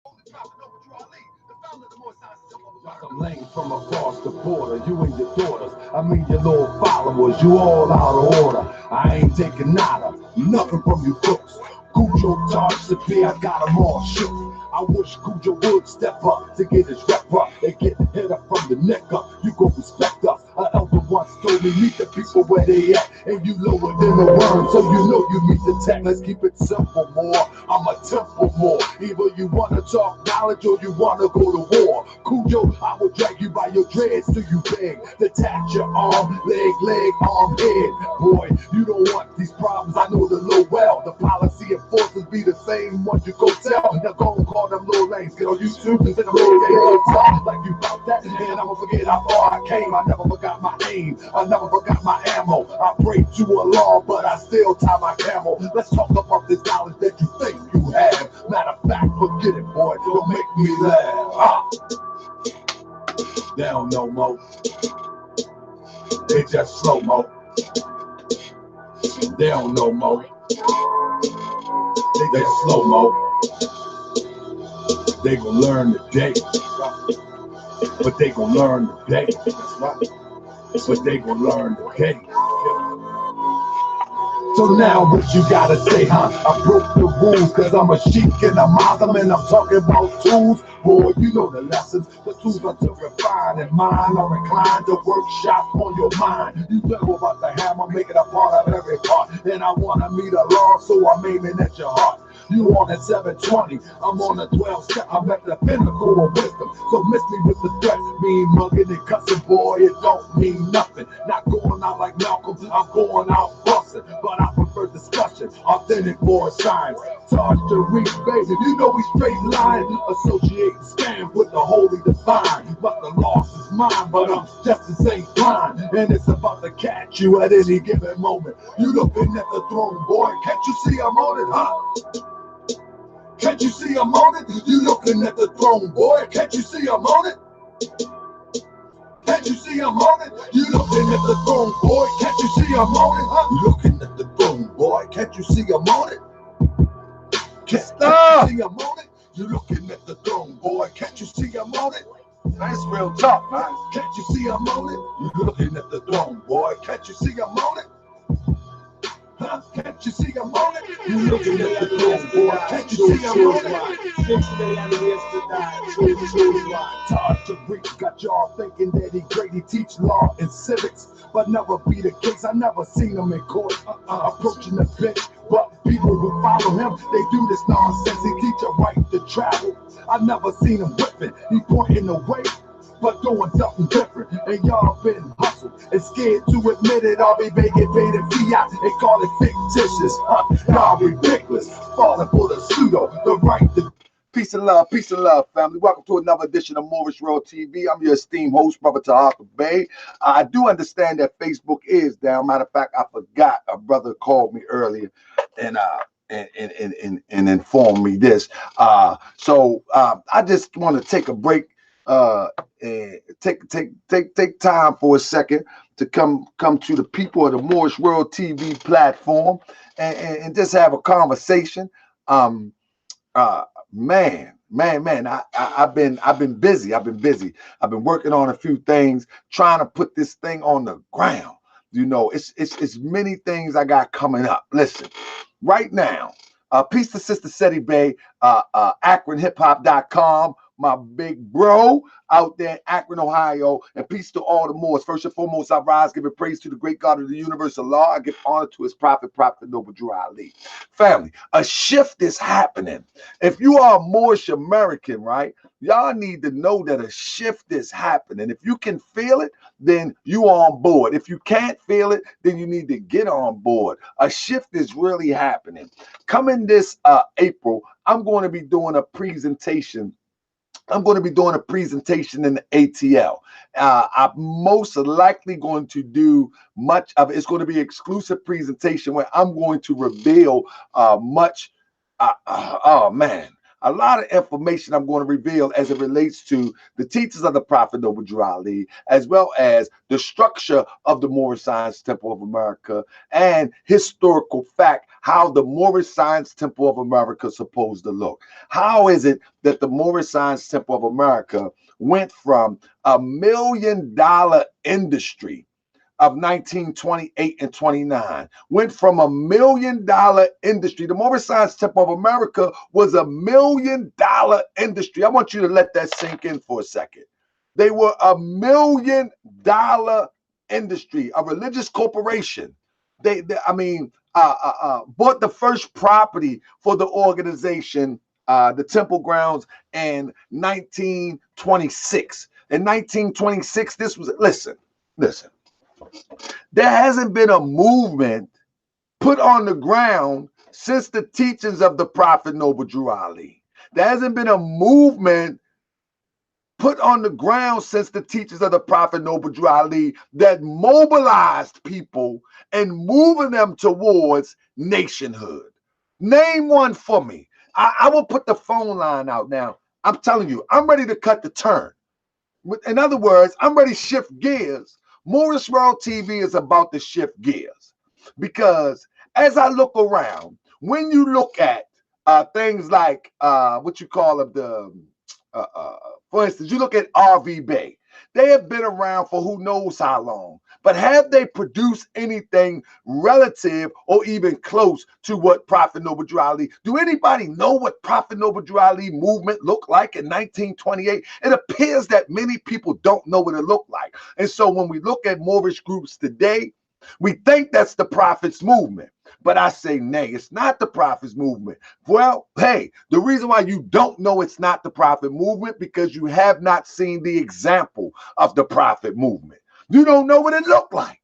I'm laying from across the border, you and your daughters, I mean your little followers, you all out of order. I ain't taking nada, nothing from you folks. Cujo charged severe, I got them all shook. I wish Cujo would step up to get his rep up and get hit up from the neck up. You go respect us. An elder once told me meet the people where they at, and you lower than the worm, so you know you meet the tech. Let's keep it simple, more. I'm a temple more. Either you wanna talk knowledge or you wanna go to war. Cujo, I will drag you by your dreads till you beg. Detach your arm, leg, arm, head. Boy, you don't want these problems. I know the low well. The policy enforcers be the same ones you go tell. Now go and call them little lanes. Get on YouTube and send them little talk like you about that. And I'ma forget how far I came. I never forgot my aim. I never forgot my ammo. I prayed to Allah, but I still tie my camel. Let's talk about this knowledge that you think you have. Matter of fact, forget it, boy. Don't make me laugh. They don't know mo. They just slow mo. They don't know mo. They just slow mo. They gon' learn today. But they gon' learn today. That's right. But they gon' learn today. So now what you gotta say, huh? I broke the rules cause I'm a sheik and a Muslim and I'm talking about tools. Boy, you know the lessons. The tools are to refine and mine are inclined to workshop on your mind. You know about the hammer, make it a part of every part. And I wanna meet a law, so I'm aiming at your heart. You on a 720, I'm on a 12 step. I'm at the pinnacle of wisdom, so miss me with the threat. Mean mugging and cussing, boy, it don't mean nothing. Not going out like Malcolm, I'm going out busting. But I prefer discussion, authentic boy signs. Charge to reach, baby, you know we straight line. Associating scam with the holy divine. But the loss is mine, but I'm just as ain't blind. And it's about to catch you at any given moment. You looking at the throne, boy, can't you see I'm on it, huh? Can't you see I'm on it? You looking at the throne, boy. Can't you see I'm on it? Can't you see I'm on it? You looking at the throne, boy. Can't you see I'm on it? Huh? You looking at the throne, boy. Can't you see I'm on it? Can't you see I'm on it? You looking at the throne, boy. Can't you see I'm on it? That's real talk, man. Can't you see I'm on it? You looking at the throne, boy. Can't you see I'm on it? Huh? Can't you see I'm on it? You looking at the throne, boy. Can't you see I'm on it? 6 million years to die. True. Todd Tariq got y'all thinking that he great. He teach law and civics, but never be the case. I never seen him in court approaching the bench. But people who follow him, they do this nonsense. He teach a right to travel. I never seen him whipping. He pointing the way, but doing something different. And y'all been hustled and scared to admit it. I'll be making paid in fiat and call it fictitious. Y'all ridiculous, falling for the pseudo, the right to. Peace and love, family. Welcome to another edition of Moorish World TV. I'm your esteemed host, Brother Tahaka Bey. I do understand that Facebook is down. Matter of fact, I forgot. A brother called me earlier and informed me this. So I just want to take a break. And take time for a second to come to the people of the Moorish World TV platform and just have a conversation. Man, I've been busy. I've been working on a few things, trying to put this thing on the ground. You know, it's many things I got coming up. Listen, right now, peace to Sister Seti Bay, AkronHipHop.com. My big bro out there in Akron, Ohio, and peace to all the Moors. First and foremost, I rise, giving praise to the great God of the universe, Allah. I give honor to his prophet Noble Drew Ali. Family, a shift is happening. If you are a Moorish American, right, y'all need to know that a shift is happening. If you can feel it, then you are on board. If you can't feel it, then you need to get on board. A shift is really happening. Coming this April, I'm going to be doing a presentation. I'm going to be doing a presentation in the ATL. I'm most likely going to do much of it. It's going to be an exclusive presentation where I'm going to reveal much. Oh man, a lot of information I'm going to reveal as it relates to the teachings of the Prophet Noble Drew Ali, as well as the structure of the Moorish Science Temple of America and historical fact, how the Moorish Science Temple of America is supposed to look. How is it that the Moorish Science Temple of America went from $1 million industry of 1928 and 29, went from $1 million industry. The Moorish Science Temple of America was $1 million industry. I want you to let that sink in for a second. They were $1 million industry, a religious corporation. They bought the first property for the organization, the temple grounds, in 1926. In 1926, this was, listen. There hasn't been a movement put on the ground since the teachings of the Prophet Noble Drew Ali. There hasn't been a movement put on the ground since the teachings of the Prophet Noble Drew Ali that mobilized people and moving them towards nationhood. Name one for me. I will put the phone line out now. I'm telling you, I'm ready to cut the turn. In other words, I'm ready to shift gears. Moorish World TV is about to shift gears, because as I look around, when you look at things like what you call them, for instance, you look at RV Bay. They have been around for who knows how long, but have they produced anything relative or even close to what Prophet Noble Drew Ali? Do anybody know what Prophet Noble Drew Ali movement looked like in 1928? It appears that many people don't know what it looked like. And so when we look at Moorish groups today, we think that's the Prophet's movement. But I say, nay, it's not the Prophet's movement. Well, hey, the reason why you don't know it's not the Prophet movement, because you have not seen the example of the Prophet movement. You don't know what it looked like.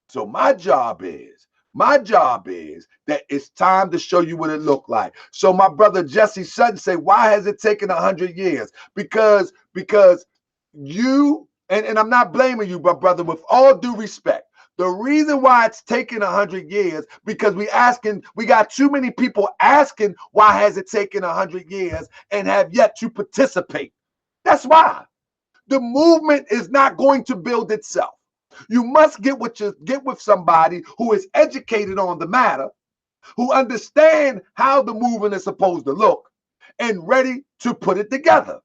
So my job is that it's time to show you what it looked like. So my brother Jesse Sutton say, why has it taken 100 years? Because you, and I'm not blaming you, but brother, with all due respect, the reason why it's taken 100 years, because we got too many people asking, why has it taken 100 years, and have yet to participate. That's why. The movement is not going to build itself. You must get with somebody who is educated on the matter, who understand how the movement is supposed to look, and ready to put it together.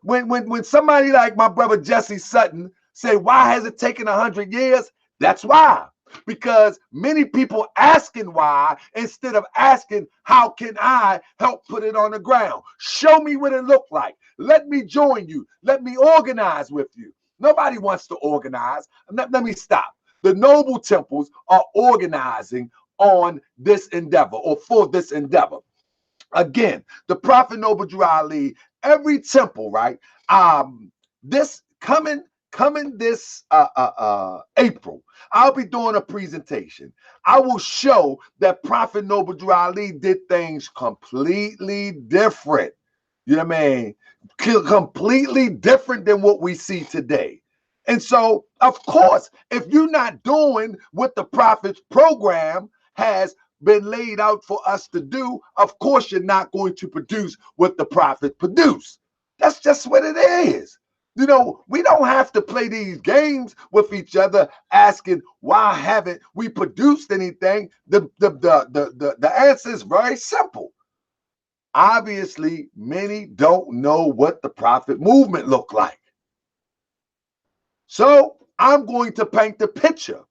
When somebody like my brother Jesse Sutton say, why has it taken 100 years? That's why. Because many people asking why instead of asking, how can I help put it on the ground? Show me what it looked like. Let me join you. Let me organize with you. Nobody wants to organize. Let me stop. The noble temples are organizing on this endeavor, or for this endeavor. Again, the Prophet Noble Drew Ali, every temple, right? This coming this April, I'll be doing a presentation. I will show that Prophet Noble Drew Ali did things completely different. You know what I mean? Completely different than what we see today. And so, of course, if you're not doing what the Prophet's program has been laid out for us to do, of course you're not going to produce what the Prophet produced. That's just what it is. You know, we don't have to play these games with each other asking, why haven't we produced anything? The answer is very simple. Obviously, many don't know what the Prophet movement looked like. So I'm going to paint the picture.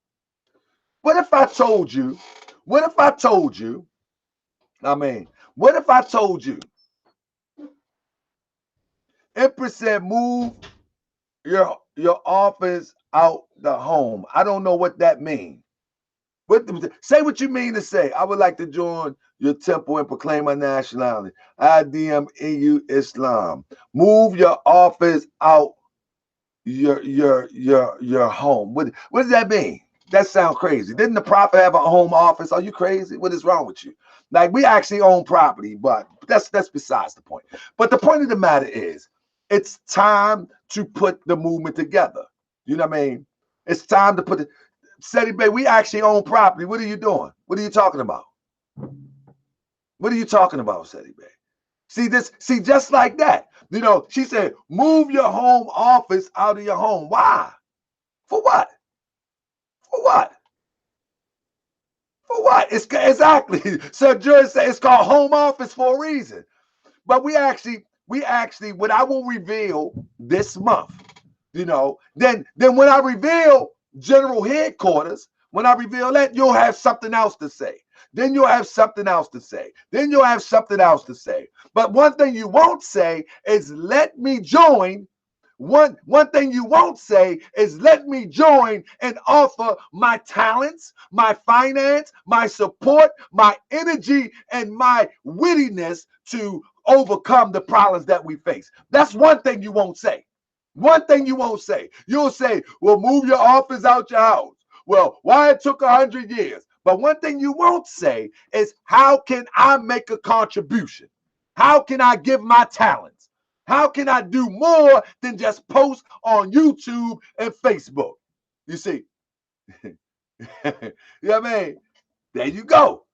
What if I told you, what if I told you Empress said, move your office out the home? I don't know what that means. Say what you mean to say. I would like to join your temple and proclaim my nationality. IDM EU Islam. Move your office out your home. What does that mean? That sounds crazy. Didn't the Prophet have a home office? Are you crazy? What is wrong with you? Like, we actually own property, but that's besides the point. But the point of the matter is, it's time to put the movement together. You know what I mean? It's time to put it. Seti Bay, we actually own property. What are you doing? What are you talking about? What are you talking about, Seti Bay? See this? See, just like that. You know, she said, move your home office out of your home. Why? For what? For what? For what? It's exactly. So George said it's called home office for a reason. But we actually, what I will reveal this month, you know, then when I reveal general headquarters, when I reveal that, you'll have something else to say. Then you'll have something else to say. Then you'll have something else to say. But one thing you won't say is let me join. One thing you won't say is let me join and offer my talents, my finance, my support, my energy, and my wittiness to overcome the problems that we face. That's one thing you won't say. One thing you won't say. You'll say, well, move your office out your house. Well, why it took 100 years. But one thing you won't say is how can I make a contribution? How can I give my talents? How can I do more than just post on YouTube and Facebook? You see, you know what I mean? There you go.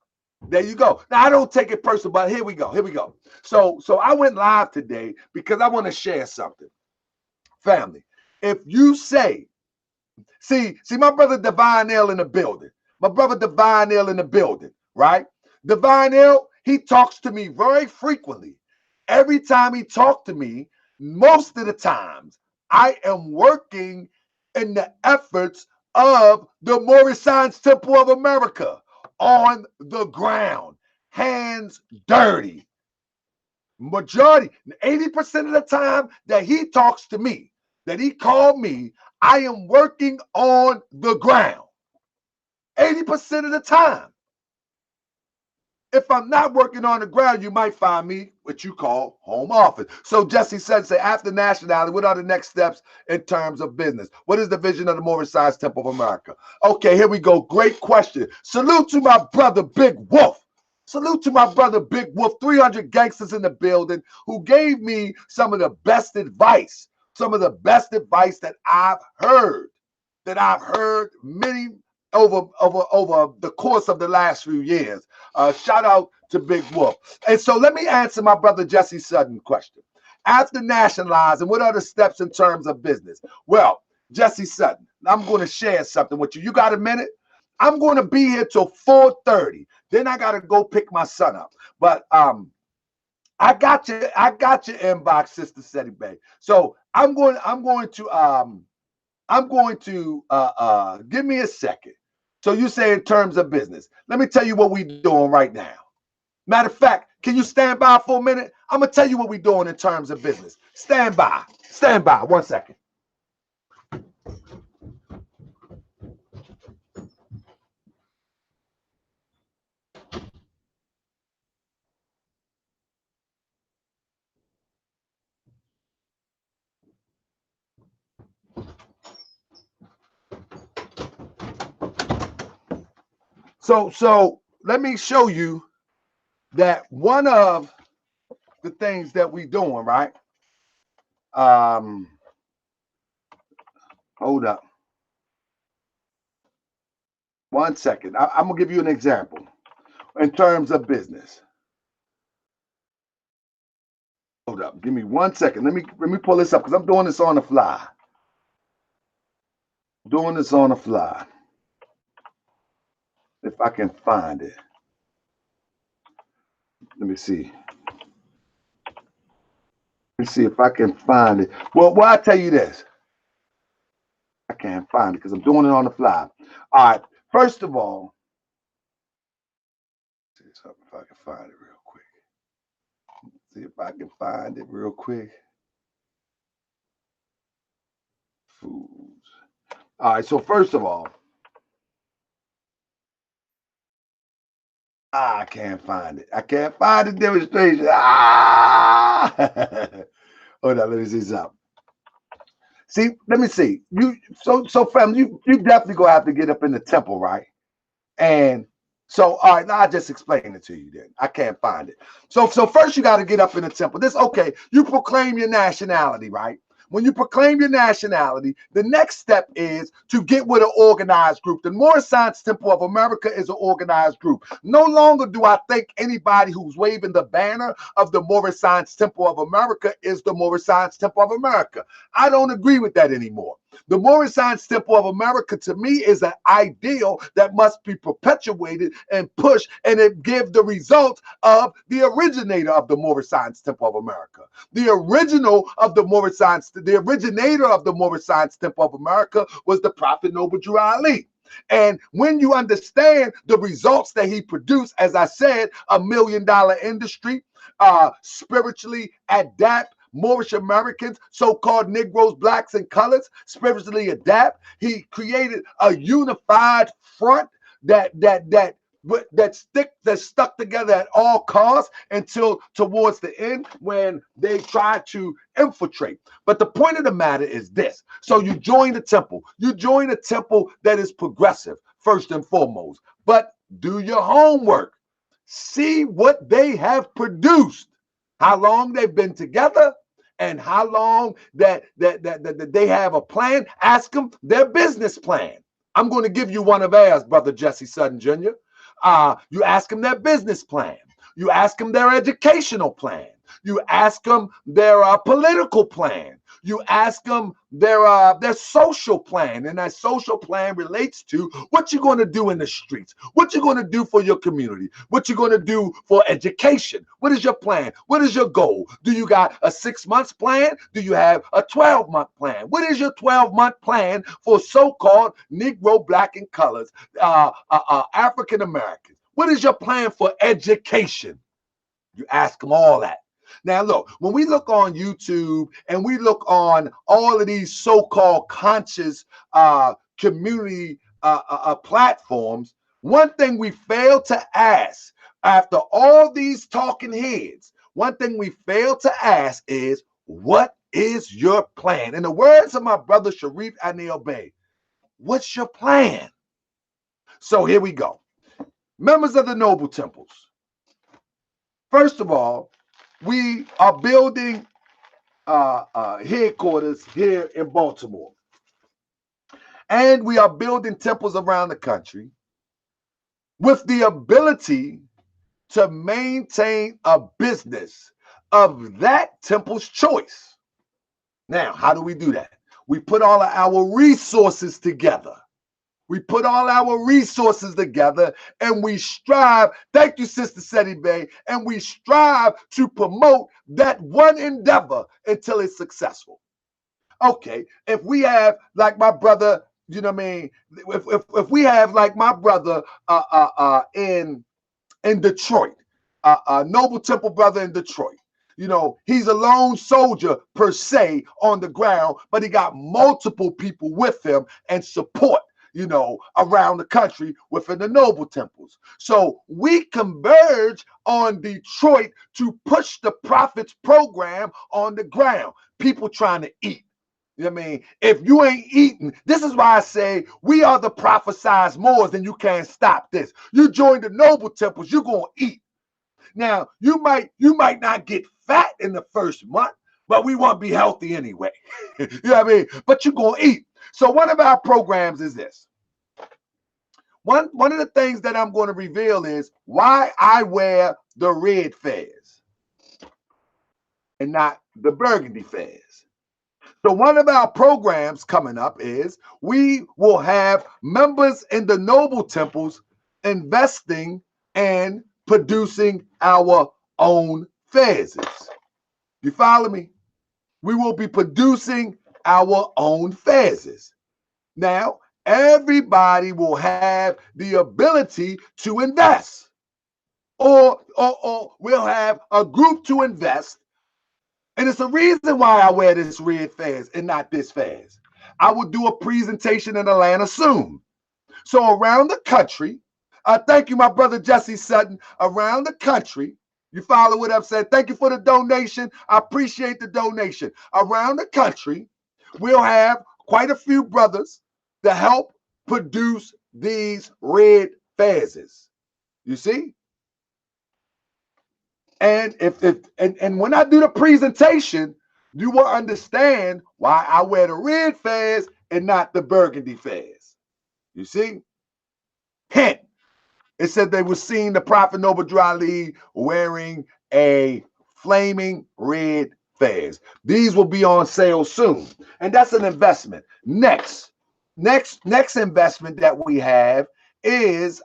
There you go. Now, I don't take it personal, but here we go. Here we go. So I went live today because I want to share something. Family, if you say, see my brother Divine L in the building. My brother Divine L in the building, right? Divine L, he talks to me very frequently. Every time he talks to me, most of the times, I am working in the efforts of the Moorish Science Temple of America on the ground, hands dirty. Majority, 80% of the time that he talks to me, that he called me, I am working on the ground. 80% of the time. If I'm not working on the ground, you might find me what you call home office. So Jesse said, say, after nationality, what are the next steps in terms of business? What is the vision of the Moorish Science Temple of America? Okay, here we go. Great question. Salute to my brother, Big Wolf. Salute to my brother, Big Wolf. 300 gangsters in the building who gave me some of the best advice. Some of the best advice that I've heard. Many over the course of the last few years. Shout out to Big Wolf. And so let me answer my brother Jesse Sutton question. After nationalizing, what are the steps in terms of business? Well, Jesse Sutton, I'm going to share something with you. You got a minute? I'm going to be here till 4:30. Then I got to go pick my son up. But I got your inbox, Sister Seti Bay. So I'm going to give me a second. So you say in terms of business. Let me tell you what we're doing right now. Matter of fact, can you stand by for a minute? I'm going to tell you what we're doing in terms of business. Stand by. Stand by. 1 second. So let me show you that one of the things that we're doing, right? Hold up. 1 second. I'm gonna give you an example in terms of business. Hold up. Give me 1 second. Let me pull this up because I'm doing this on the fly. Doing this on the fly. If I can find it. Let me see. Let me see if I can find it. Well, I tell you this. I can't find it because I'm doing it on the fly. All right. First of all, see if I can find it real quick. See if I can find it real quick. Foods. All right. So first of all, I can't find it. I can't find the demonstration. Hold on. Let me see something. See, let me see. So family, you definitely gonna have to get up in the temple, right? And so, all right, now I just explain it to you then. I can't find it. So first you got to get up in the temple. This, okay, you proclaim your nationality, right? when you proclaim your nationality, the next step is to get with an organized group. The Moorish Science Temple of America is an organized group. No longer do I think anybody who's waving the banner of the Moorish Science Temple of America is the Moorish Science Temple of America. I don't agree with that anymore. The Moorish Science Temple of America, to me, is an ideal that must be perpetuated and pushed, and it gives the result of the originator of the Moorish Science Temple of America. The originator of the Moorish Science Temple of America was the Prophet Noble Drew Ali. And when you understand the results that he produced, as I said, $1 million industry, spiritually adapt Moorish Americans, so-called Negroes, blacks, and colors, spiritually adapt. He created a unified front that's stuck together at all costs until towards the end when they try to infiltrate. But the point of the matter is this. So you join the temple. You join a temple that is progressive, first and foremost. But do your homework. See what they have produced, how long they've been together, and how long that they have a plan. Ask them their business plan. I'm going to give you one of ours, Brother Jesse Sutton Jr. You ask them their business plan. You ask them their educational plan. You ask them their political plan. You ask them their social plan, and that social plan relates to what you're going to do in the streets, what you're going to do for your community, what you're going to do for education. What is your plan? What is your goal? Do you got a 6-month plan? Do you have a 12-month plan? What is your 12-month plan for so-called Negro, black, and colors, African Americans? What is your plan for education? You ask them all that. Now, look, when we look on YouTube and we look on all of these so-called conscious community platforms, one thing we fail to ask after all these talking heads, one thing we fail to ask is, what is your plan? In the words of my brother Sharif Anil Bey, what's your plan? So here we go. Members of the Noble Temples. First of all, we are building headquarters here in Baltimore. And we are building temples around the country with the ability to maintain a business of that temple's choice. Now, how do we do that? We put all of our resources together. We put all our resources together and we strive, thank you, Sister Seti Bay, and we strive to promote that one endeavor until it's successful. Okay, if we have, like my brother, you know what I mean, if we have like my brother in Detroit, Noble Temple brother in Detroit, you know, he's a lone soldier per se on the ground, but he got multiple people with him and support, you know, around the country within the Noble Temples. So we converge on Detroit to push the Prophets program on the ground. People trying to eat. You know what I mean? If you ain't eating, this is why I say we are the prophesied Moors, and you can't stop this. You join the Noble Temples, you're going to eat. Now, you might not get fat in the first month, but we want to be healthy anyway. You know what I mean? But you're going to eat. So one of our programs is this. One of the things that I'm going to reveal is why I wear the red fez and not the burgundy fez. So one of our programs coming up is we will have members in the Noble Temples investing and producing our own fezes. You follow me? We will be producing our own fezes. Now, everybody will have the ability to invest, or we'll have a group to invest. And it's the reason why I wear this red fez and not this fez. I will do a presentation in Atlanta soon. So around the country, thank you, my brother Jesse Sutton, around the country, you follow what I'm saying? Thank you for the donation. I appreciate the donation. Around the country, we'll have quite a few brothers to help produce these red fezes. You see? And and when I do the presentation, you will understand why I wear the red fez and not the burgundy fez. You see? Hint. It said they were seeing the Prophet Noble Ali wearing a flaming red fez. These will be on sale soon. And that's an investment. Next investment that we have is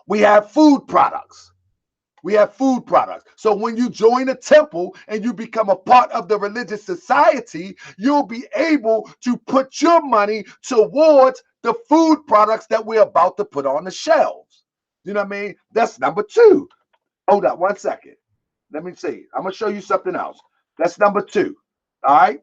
we have food products. We have food products. So when you join a temple and you become a part of the religious society, you'll be able to put your money towards the food products that we're about to put on the shelves. You know what I mean? That's number 2. Hold up 1 second. Let me see. I'm going to show you something else. That's number 2. All right?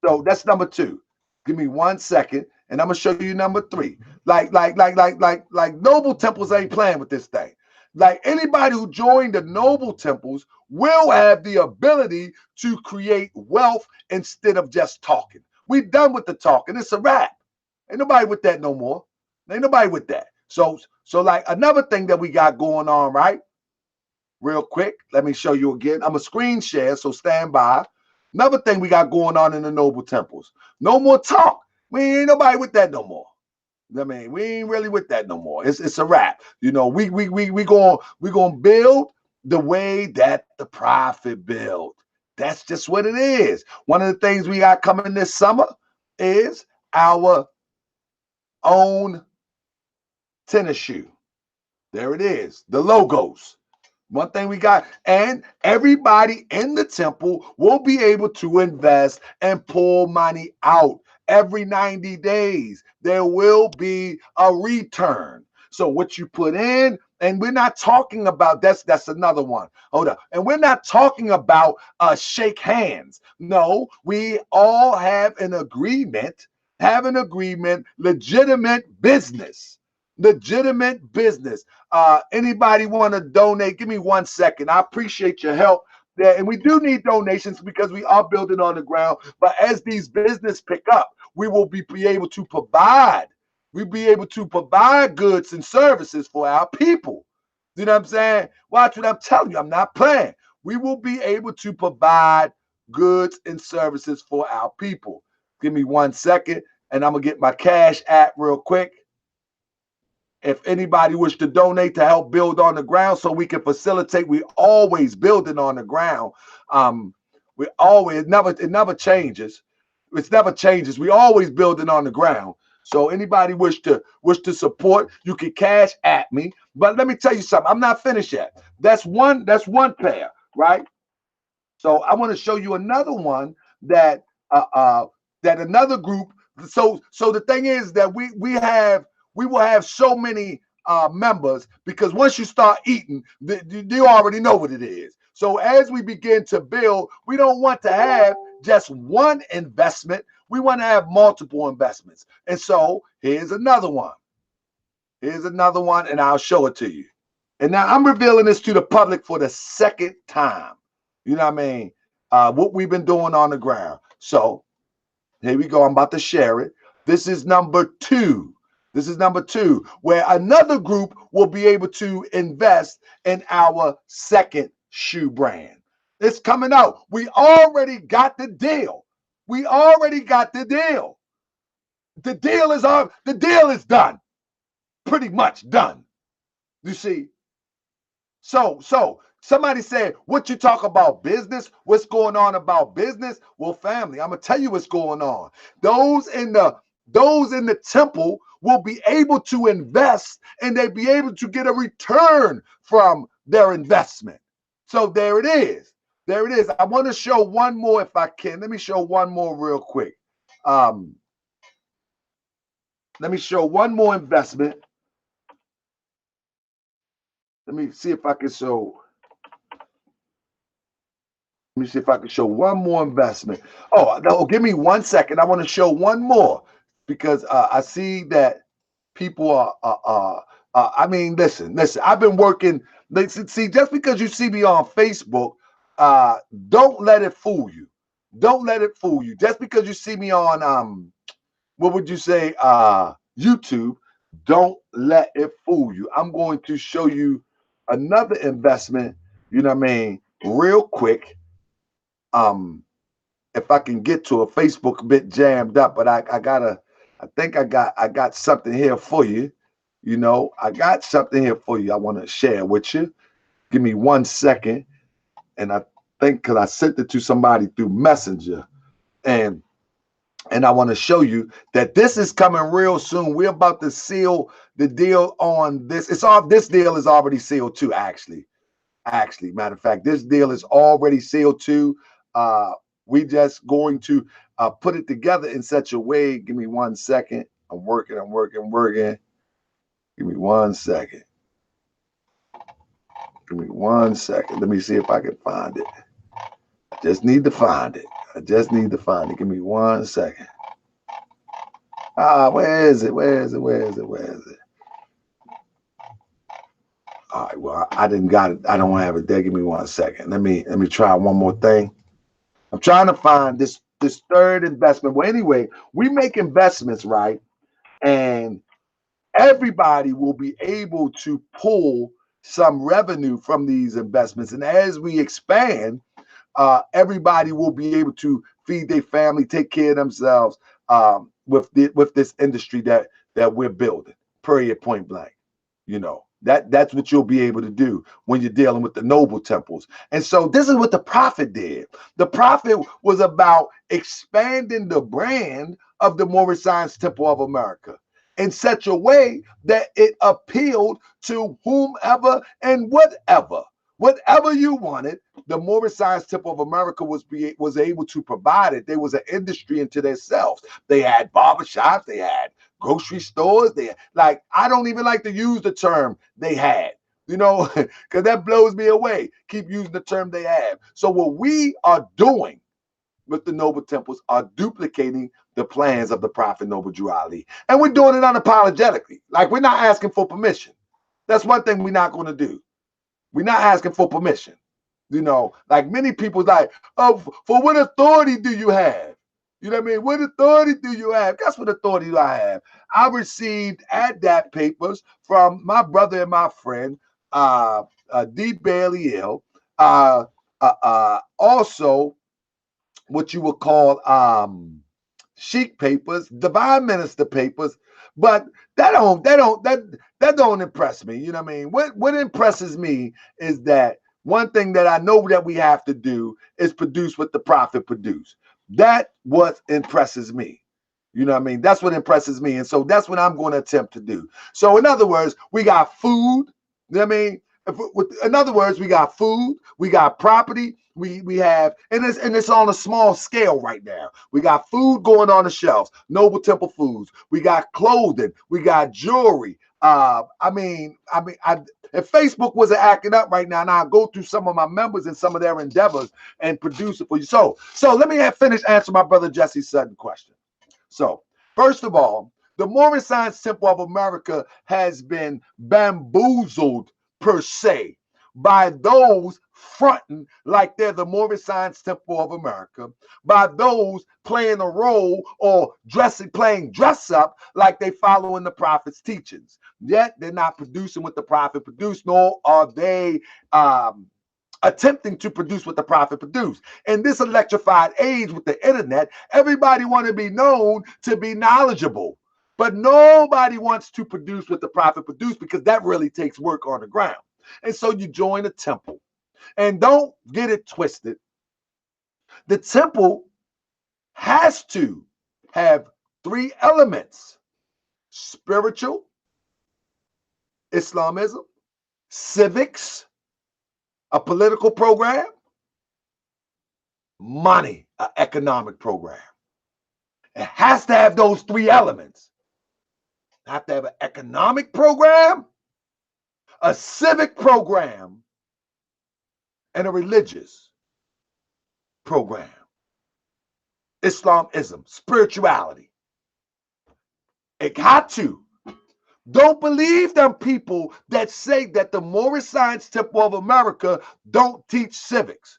So that's number 2. Give me 1 second, and I'm going to show you number 3. Like noble temples ain't playing with this thing. Like anybody who joined the noble temples will have the ability to create wealth instead of just talking. We done with the talking. It's a wrap. Ain't nobody with that no more. Ain't nobody with that. So like another thing that we got going on, right? Real quick, let me show you again. I'm a screen share, so stand by. Another thing we got going on in the noble temples. No more talk. We ain't nobody with that no more. I mean, we ain't really with that no more. It's a wrap. You know, we gonna build the way that the prophet built. That's just what it is. One of the things we got coming this summer is our own tennis shoe. There it is. The logos. One thing we got, and everybody in the temple will be able to invest and pull money out. Every 90 days, there will be a return. So what you put in, and we're not talking about, that's another one. Hold up. And we're not talking about shake hands. No, we all have an agreement, legitimate business. Legitimate business. Anybody want to donate? Give me 1 second. I appreciate your help there. And we do need donations because we are building on the ground. But as these business pick up, we will be able to provide. We'll be able to provide goods and services for our people. You know what I'm saying? Watch what I'm telling you. I'm not playing. We will be able to provide goods and services for our people. Give me 1 second, and I'm going to get my Cash App real quick. If anybody wish to donate to help build on the ground so we can facilitate, we always building on the ground. We always, it never changes. It never changes. We always building on the ground. So anybody wish to support, you can Cash at me. But let me tell you something. I'm not finished yet. That's one pair, right? So I want to show you another one that another group. So the thing is that we will have so many members, because once you start eating, you already know what it is. So as we begin to build, we don't want to have just one investment. We want to have multiple investments. And so here's another one. Here's another one, and I'll show it to you. And now I'm revealing this to the public for the second time. You know what I mean? What we've been doing on the ground. So here we go. I'm about to share it. This is number 2. This is number 2, where another group will be able to invest in our second shoe brand. It's coming out. We already got the deal. We already got the deal. The deal is done. Pretty much done. You see? So somebody said, what you talk about business? What's going on about business? Well, family, I'm gonna tell you what's going on. Those in the temple will be able to invest, and they be able to get a return from their investment. So there it is. There it is. I want to show one more if I can. Let me show one more real quick. Let me show one more investment. Let me see if I can show. Let me see if I can show one more investment. Oh, no, give me 1 second. I want to show one more because I see that people are I mean, listen. I've been working. See, just because you see me on Facebook, don't let it fool you. Don't let it fool you. Just because you see me on what would you say, YouTube, don't let it fool you. I'm going to show you another investment. You know what I mean? Real quick. If I can get to a Facebook a bit jammed up, but I think I got something here for you. You know, I got something here for you I want to share with you. Give me 1 second. And I think because I sent it to somebody through Messenger. And I want to show you that this is coming real soon. We're about to seal the deal on this. This deal is already sealed too, actually. Matter of fact, this deal is already sealed too. We just going to put it together in such a way. Give me 1 second. I'm working. Give me 1 second. Give me 1 second. Let me see if I can find it. I just need to find it. Give me 1 second. Where is it? All right, well, I didn't got it. I don't have it there. Give me 1 second. Let me try one more thing. I'm trying to find this third investment. Well, anyway, we make investments, right? And everybody will be able to pull some revenue from these investments. And as we expand, everybody will be able to feed their family, take care of themselves with this industry that we're building. Period, point blank. You know, that's what you'll be able to do when you're dealing with the noble temples. And so this is what the prophet did. The prophet was about expanding the brand of the Moorish Science Temple of America in such a way that it appealed to whomever and whatever. Whatever you wanted, the Moorish Science Temple of America was able to provide it. There was an industry into themselves. They had barbershops, they had grocery stores. Like, I don't even like to use the term they had, you know, because that blows me away. Keep using the term they have. So what we are doing with the noble temples are duplicating the plans of the Prophet Noble Drew Ali. And we're doing it unapologetically. Like, we're not asking for permission. That's one thing we're not going to do. We're not asking for permission. You know, like many people like, oh, for what authority do you have? You know what I mean? What authority do you have? Guess what authority do I have? I received ADAP papers from my brother and my friend, D. Bailey Hill. Also, what you would call Sheik papers, divine minister papers, but that don't impress me. You know what I mean? What impresses me is that one thing that I know that we have to do is produce what the prophet produced. That what impresses me. You know what I mean? That's what impresses me. And so that's what I'm going to attempt to do. So in other words, we got food. You know what I mean? In other words, we got food, we got property, we have, and it's on a small scale right now. We got food going on the shelves, Noble Temple Foods. We got clothing, we got jewelry. If Facebook wasn't acting up right now, and I'll go through some of my members and some of their endeavors and produce it for you. So let me finish answering my brother Jesse Sutton question. So first of all, the Moorish Science Temple of America has been bamboozled per se by those fronting like they're the Moorish Science Temple of America, by those playing a role or playing dress up like they following the prophet's teachings. Yet they're not producing what the prophet produced, nor are they attempting to produce what the prophet produced. In this electrified age with the internet, everybody want to be known to be knowledgeable. But nobody wants to produce what the prophet produced because that really takes work on the ground. And so you join a temple. And don't get it twisted. The temple has to have 3 elements: spiritual, Islamism, civics, a political program, money, an economic program. It has to have those 3 elements. Have to have an economic program, a civic program, and a religious program. Islamism, spirituality. It got to. Don't believe them people that say that the Moorish Science Temple of America don't teach civics.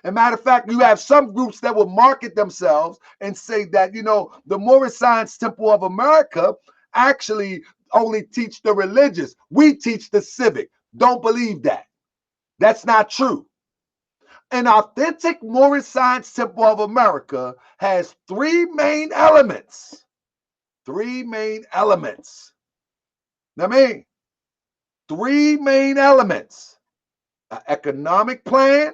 As a matter of fact, you have some groups that will market themselves and say that, you know, the Moorish Science Temple of America actually only teach the religious. We teach the civic. Don't believe that. That's not true. An authentic Moorish Science Temple of America has three main elements. Three main elements. I mean, three main elements. An economic plan,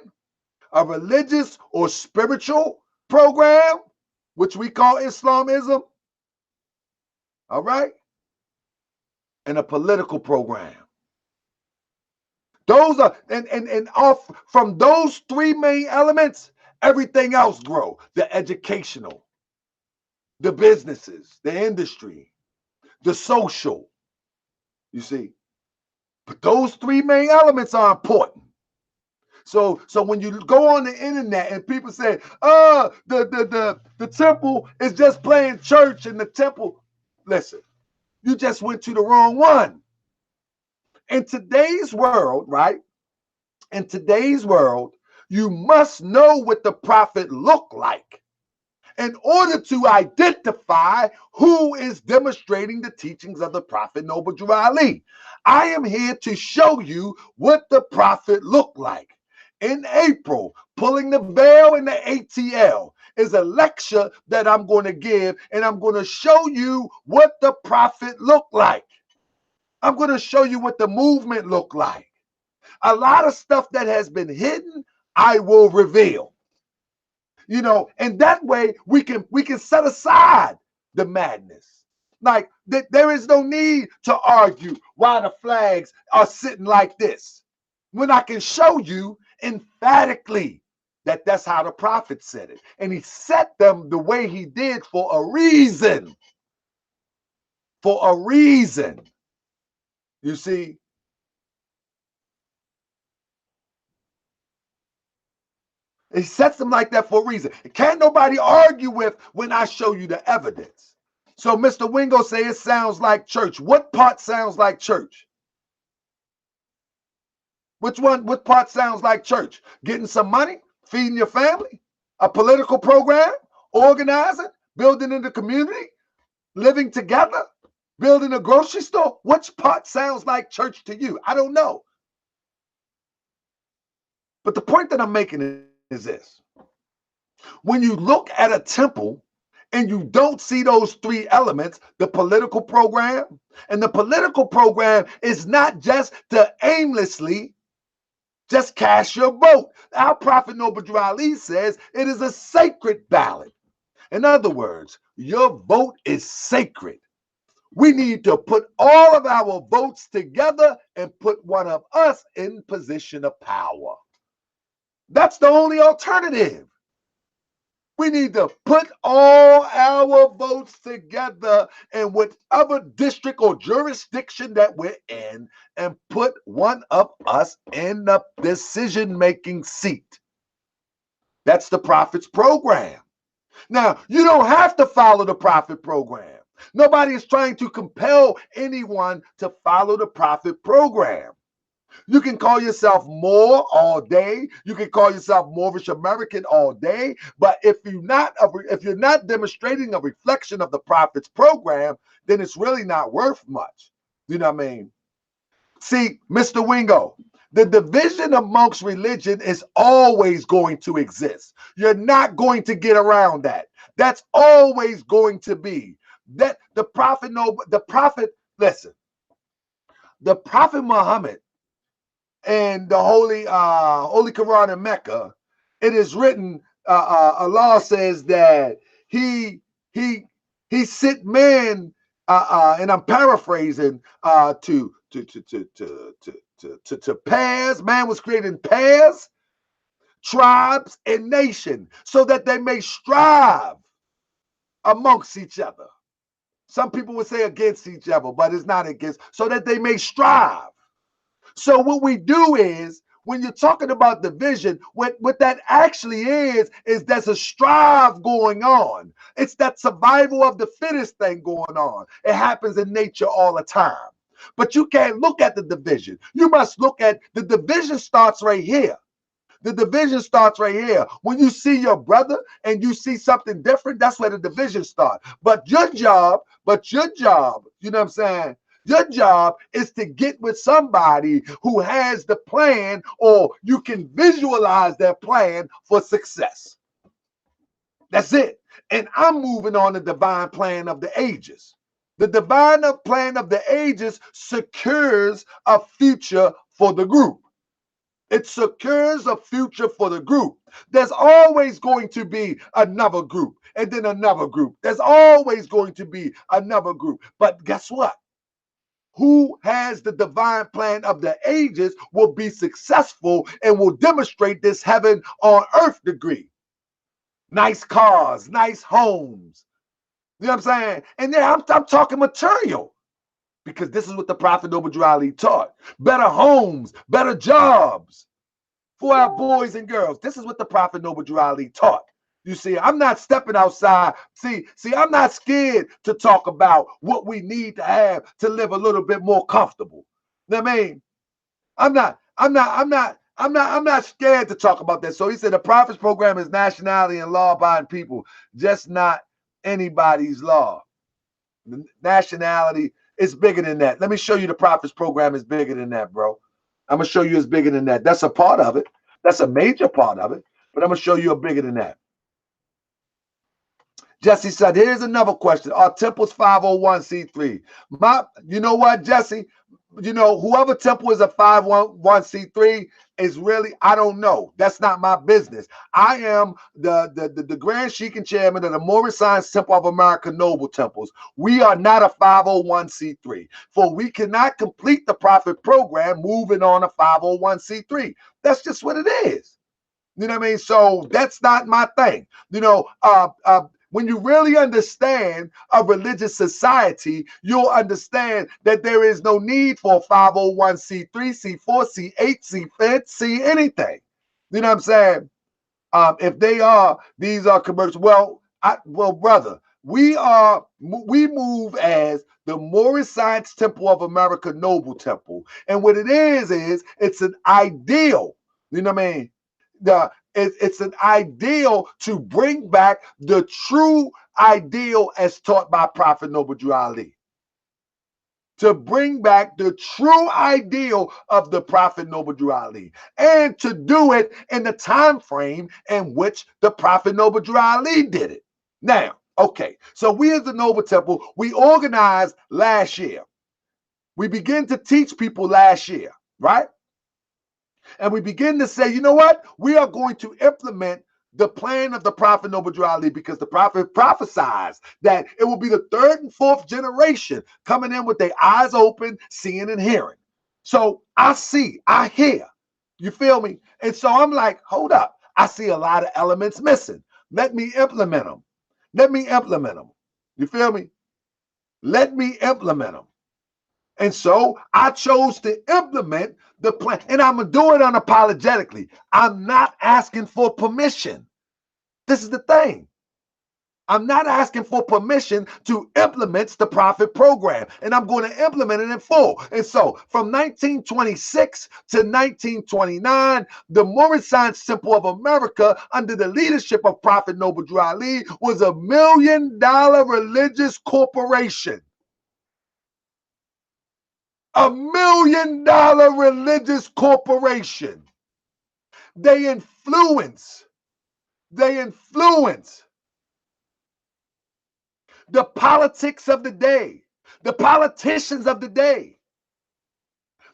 a religious or spiritual program, which we call Islamism, all right, and a political program. Those are, and off from those three main elements, everything else grow. The educational, the businesses, the industry, the social, you see. But those three main elements are important. So when you go on the internet and people say, oh, the temple is just playing church, and the temple, listen, you just went to the wrong one. In today's world, right? In today's world, you must know what the prophet looked like in order to identify who is demonstrating the teachings of the prophet Noble Drew Ali. I am here to show you what the prophet looked like. In April, Pulling the Veil in the ATL is a lecture that I'm going to give, and I'm going to show you what the prophet looked like. I'm going to show you what the movement looked like. A lot of stuff that has been hidden, I will reveal. You know, and that way we can set aside the madness. Like there is no need to argue why the flags are sitting like this, when I can show you emphatically that that's how the prophet said it. And he set them the way he did for a reason. For a reason. You see? He sets them like that for a reason. Can't nobody argue with when I show you the evidence. So Mr. Wingo say it sounds like church. What part sounds like church? Which one? What part sounds like church? Getting some money, feeding your family, a political program, organizing, building in the community, living together, building a grocery store. Which part sounds like church to you? I don't know. But the point that I'm making is this. When you look at a temple and you don't see those three elements, the political program, and the political program is not just to aimlessly just cast your vote. Our prophet Noble Drew Ali says it is a sacred ballot. In other words, your vote is sacred. We need to put all of our votes together and put one of us in position of power. That's the only alternative. We need to put all our votes together in whatever district or jurisdiction that we're in and put one of us in the decision-making seat. That's the prophet's program. Now, you don't have to follow the prophet program. Nobody is trying to compel anyone to follow the prophet program. You can call yourself Moor all day. You can call yourself Moorish American all day. But if you're not demonstrating a reflection of the prophet's program, then it's really not worth much. You know what I mean? See, Mr. Wingo, the division amongst religion is always going to exist. You're not going to get around that. That's always going to be. That the prophet listen, the prophet Muhammad and the Holy Quran in Mecca, it is written, Allah says that he sent man, and I'm paraphrasing, to pairs. Man was created in pairs, tribes, and nation, so that they may strive amongst each other. Some people would say against each other, but it's not against, so that they may strive. So what we do is, when you're talking about division, what that actually is there's a strive going on. It's that survival of the fittest thing going on. It happens in nature all the time. But you can't look at the division. You must look at the division starts right here. The division starts right here. When you see your brother and you see something different, that's where the division starts. But your job, you know what I'm saying? Your job is to get with somebody who has the plan, or you can visualize their plan for success. That's it. And I'm moving on the divine plan of the ages. The divine plan of the ages secures a future for the group. It secures a future for the group. There's always going to be another group, and then another group. There's always going to be another group. But guess what? Who has the divine plan of the ages will be successful and will demonstrate this heaven on earth degree. Nice cars, nice homes. You know what I'm saying? And then I'm talking material, because this is what the Prophet Noble Drew Ali taught. Better homes, better jobs for our boys and girls. This is what the Prophet Noble Drew Ali taught. You see, I'm not stepping outside. See, I'm not scared to talk about what we need to have to live a little bit more comfortable. You know what I mean? I'm not scared to talk about that. So he said the Prophet's program is nationality and law-abiding people, just not anybody's law. The nationality is bigger than that. Let me show you the Prophet's program is bigger than that, bro. I'm gonna show you it's bigger than that. That's a part of it. That's a major part of it. But I'm gonna show you a bigger than that. Jesse said, here's another question. Are temples 501c3? You know what, Jesse? You know, whoever temple is a 501c3 is really, I don't know. That's not my business. I am the Grand Sheik and Chairman of the Moorish Science Temple of America Noble Temples. We are not a 501c3, for we cannot complete the Prophet program moving on a 501c3. That's just what it is. You know what I mean? So that's not my thing. You know, when you really understand a religious society, you'll understand that there is no need for 501c3, C4, C8, C5, C anything. You know what I'm saying? If these are commercial. Well, brother, we move as the Moorish Science Temple of America Noble Temple. And what it is it's an ideal. You know what I mean? It's an ideal to bring back the true ideal as taught by Prophet Noble Drew Ali. To bring back the true ideal of the Prophet Noble Drew Ali, and to do it in the time frame in which the Prophet Noble Drew Ali did it. Now, okay, so we as the Noble Temple, we organized last year. We began to teach people last year, right? And we begin to say, you know what? We are going to implement the plan of the Prophet Noble Drew Ali, because the Prophet prophesies that it will be the third and fourth generation coming in with their eyes open, seeing and hearing. So I see, I hear. You feel me? And so I'm like, hold up. I see a lot of elements missing. Let me implement them. Let me implement them. You feel me? Let me implement them. And so I chose to implement the plan, and I'm going to do it unapologetically. I'm not asking for permission. This is the thing. I'm not asking for permission to implement the Prophet program, and I'm going to implement it in full. And so from 1926 to 1929, the Moorish Science Temple of America, under the leadership of Prophet Noble Drew Ali, was $1 million religious corporation. $1 million religious corporation. They influence the politics of the day, the politicians of the day.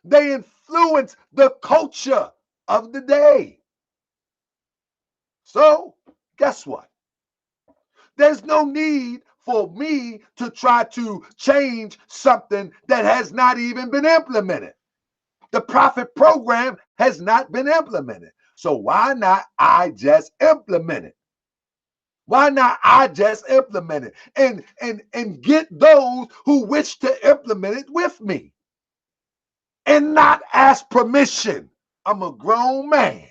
They influence the culture of the day. So guess what? There's no need for me to try to change something that has not even been implemented. The Prophet program has not been implemented. So why not I just implement it? Why not I just implement it and get those who wish to implement it with me and not ask permission? I'm a grown man.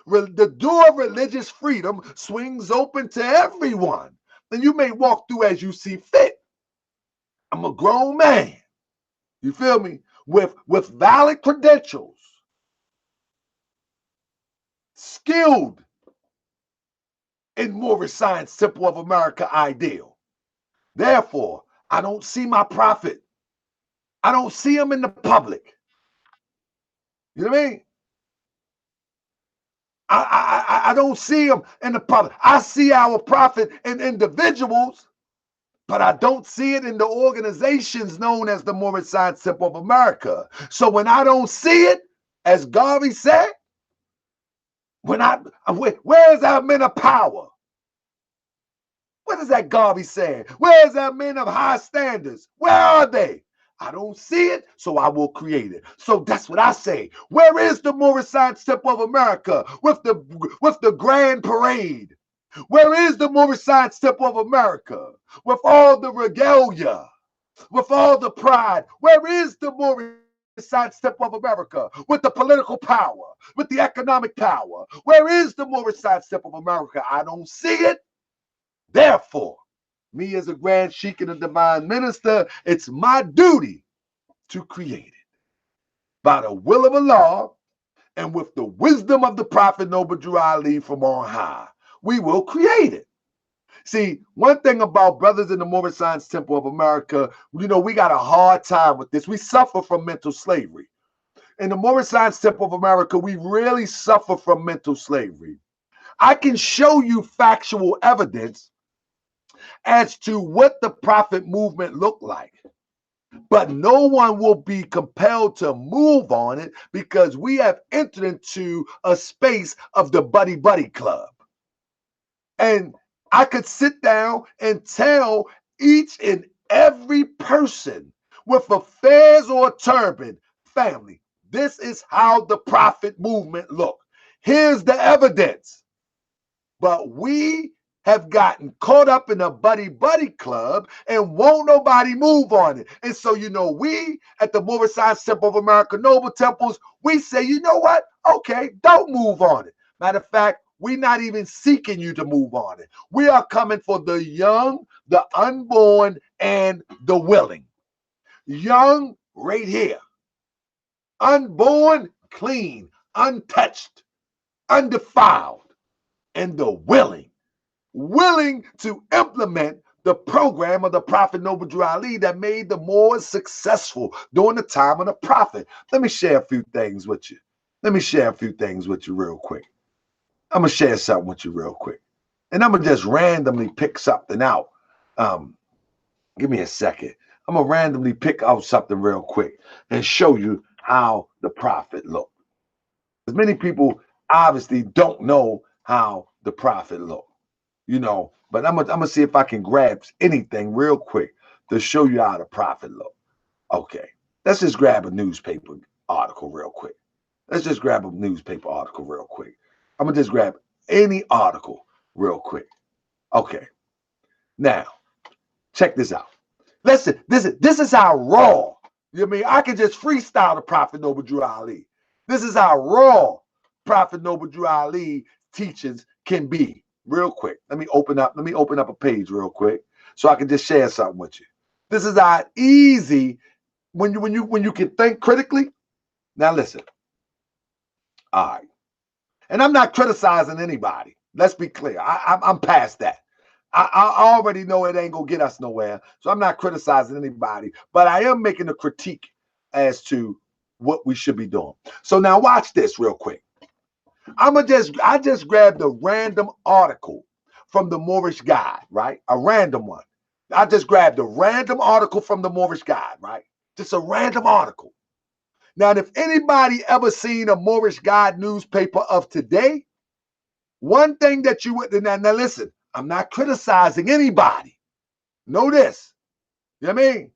The door of religious freedom swings open to everyone, and you may walk through as you see fit. I'm a grown man. You feel me? With valid credentials, skilled in Moorish Science Temple of America ideal. Therefore, I don't see my prophet I don't see them in the public. You know what I mean? I don't see them in the public. I see our prophet in individuals, but I don't see it in the organizations known as the Moorish Science Temple of America. So when I don't see it, as Garvey said, where's our men of power? What is that Garvey saying? Where's our men of high standards? Where are they? I don't see it, so I will create it. So that's what I say. Where is the Moorish Science Temple of America with the grand parade? Where is the Moorish Science Temple of America with all the regalia, with all the pride? Where is the Moorish Science Temple of America with the political power, with the economic power? Where is the Moorish Science Temple of America? I don't see it. Therefore, me as a grand sheik and a divine minister, it's my duty to create it. By the will of Allah and with the wisdom of the Prophet Noble Drew Ali from on high, we will create it. See, one thing about brothers in the Moorish Science Temple of America, we got a hard time with this. We suffer from mental slavery. In the Moorish Science Temple of America, we really suffer from mental slavery. I can show you factual evidence as to what the Prophet movement looked like, but no one will be compelled to move on it because we have entered into a space of the buddy club. And I could sit down and tell each and every person with a fez or a turban, family, this is how the Prophet movement looked. Here's the evidence. But we have gotten caught up in a buddy club and won't nobody move on it. And so, we at the Moorish Science Temple of America Noble Temples, we say, you know what? Okay, don't move on it. Matter of fact, we're not even seeking you to move on it. We are coming for the young, the unborn, and the willing. Young, right here. Unborn, clean, untouched, undefiled, and the willing to implement the program of the Prophet Noble Drew Ali that made the Moors successful during the time of the Prophet. Let me share a few things with you. Real quick. I'm going to share something with you real quick. And I'm going to just randomly pick something out. Give me a second. I'm going to randomly pick out something real quick and show you how the Prophet looked. Because many people obviously don't know how the Prophet looked. But I'm gonna see if I can grab anything real quick to show you how the Prophet looked. Okay, let's just grab a newspaper article real quick. I'm gonna just grab any article real quick. Okay, now check this out. Listen, this is how raw. I can just freestyle the Prophet Noble Drew Ali. This is how raw Prophet Noble Drew Ali teachings can be. Real quick, let me open up a page real quick so I can just share something with you. This is how easy when you can think critically. Now listen. All right, and I'm not criticizing anybody. Let's be clear. I'm past that. I already know it ain't gonna get us nowhere, so I'm not criticizing anybody. But I am making a critique as to what we should be doing. So now watch this real quick. I just grabbed a random article from the Moorish Guide, right? A random one. I just grabbed a random article from the Moorish Guide, right? Just a random article. Now, if anybody ever seen a Moorish Guide newspaper of today, one thing that you would, now listen, I'm not criticizing anybody. Know this. You know what I mean?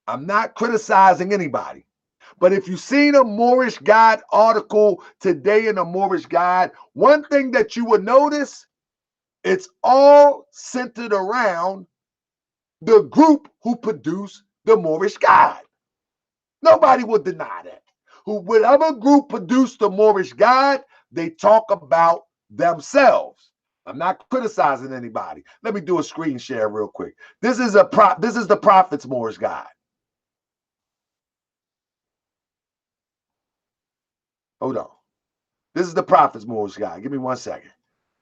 I'm not criticizing anybody. But if you've seen a Moorish Guide article today in a Moorish Guide, one thing that you would notice, it's all centered around the group who produced the Moorish Guide. Nobody would deny that. Whatever group produced the Moorish Guide, they talk about themselves. I'm not criticizing anybody. Let me do a screen share real quick. This is the Prophet's Moorish Guide. Hold on. This is the Prophet's Moorish Guide. Give me 1 second.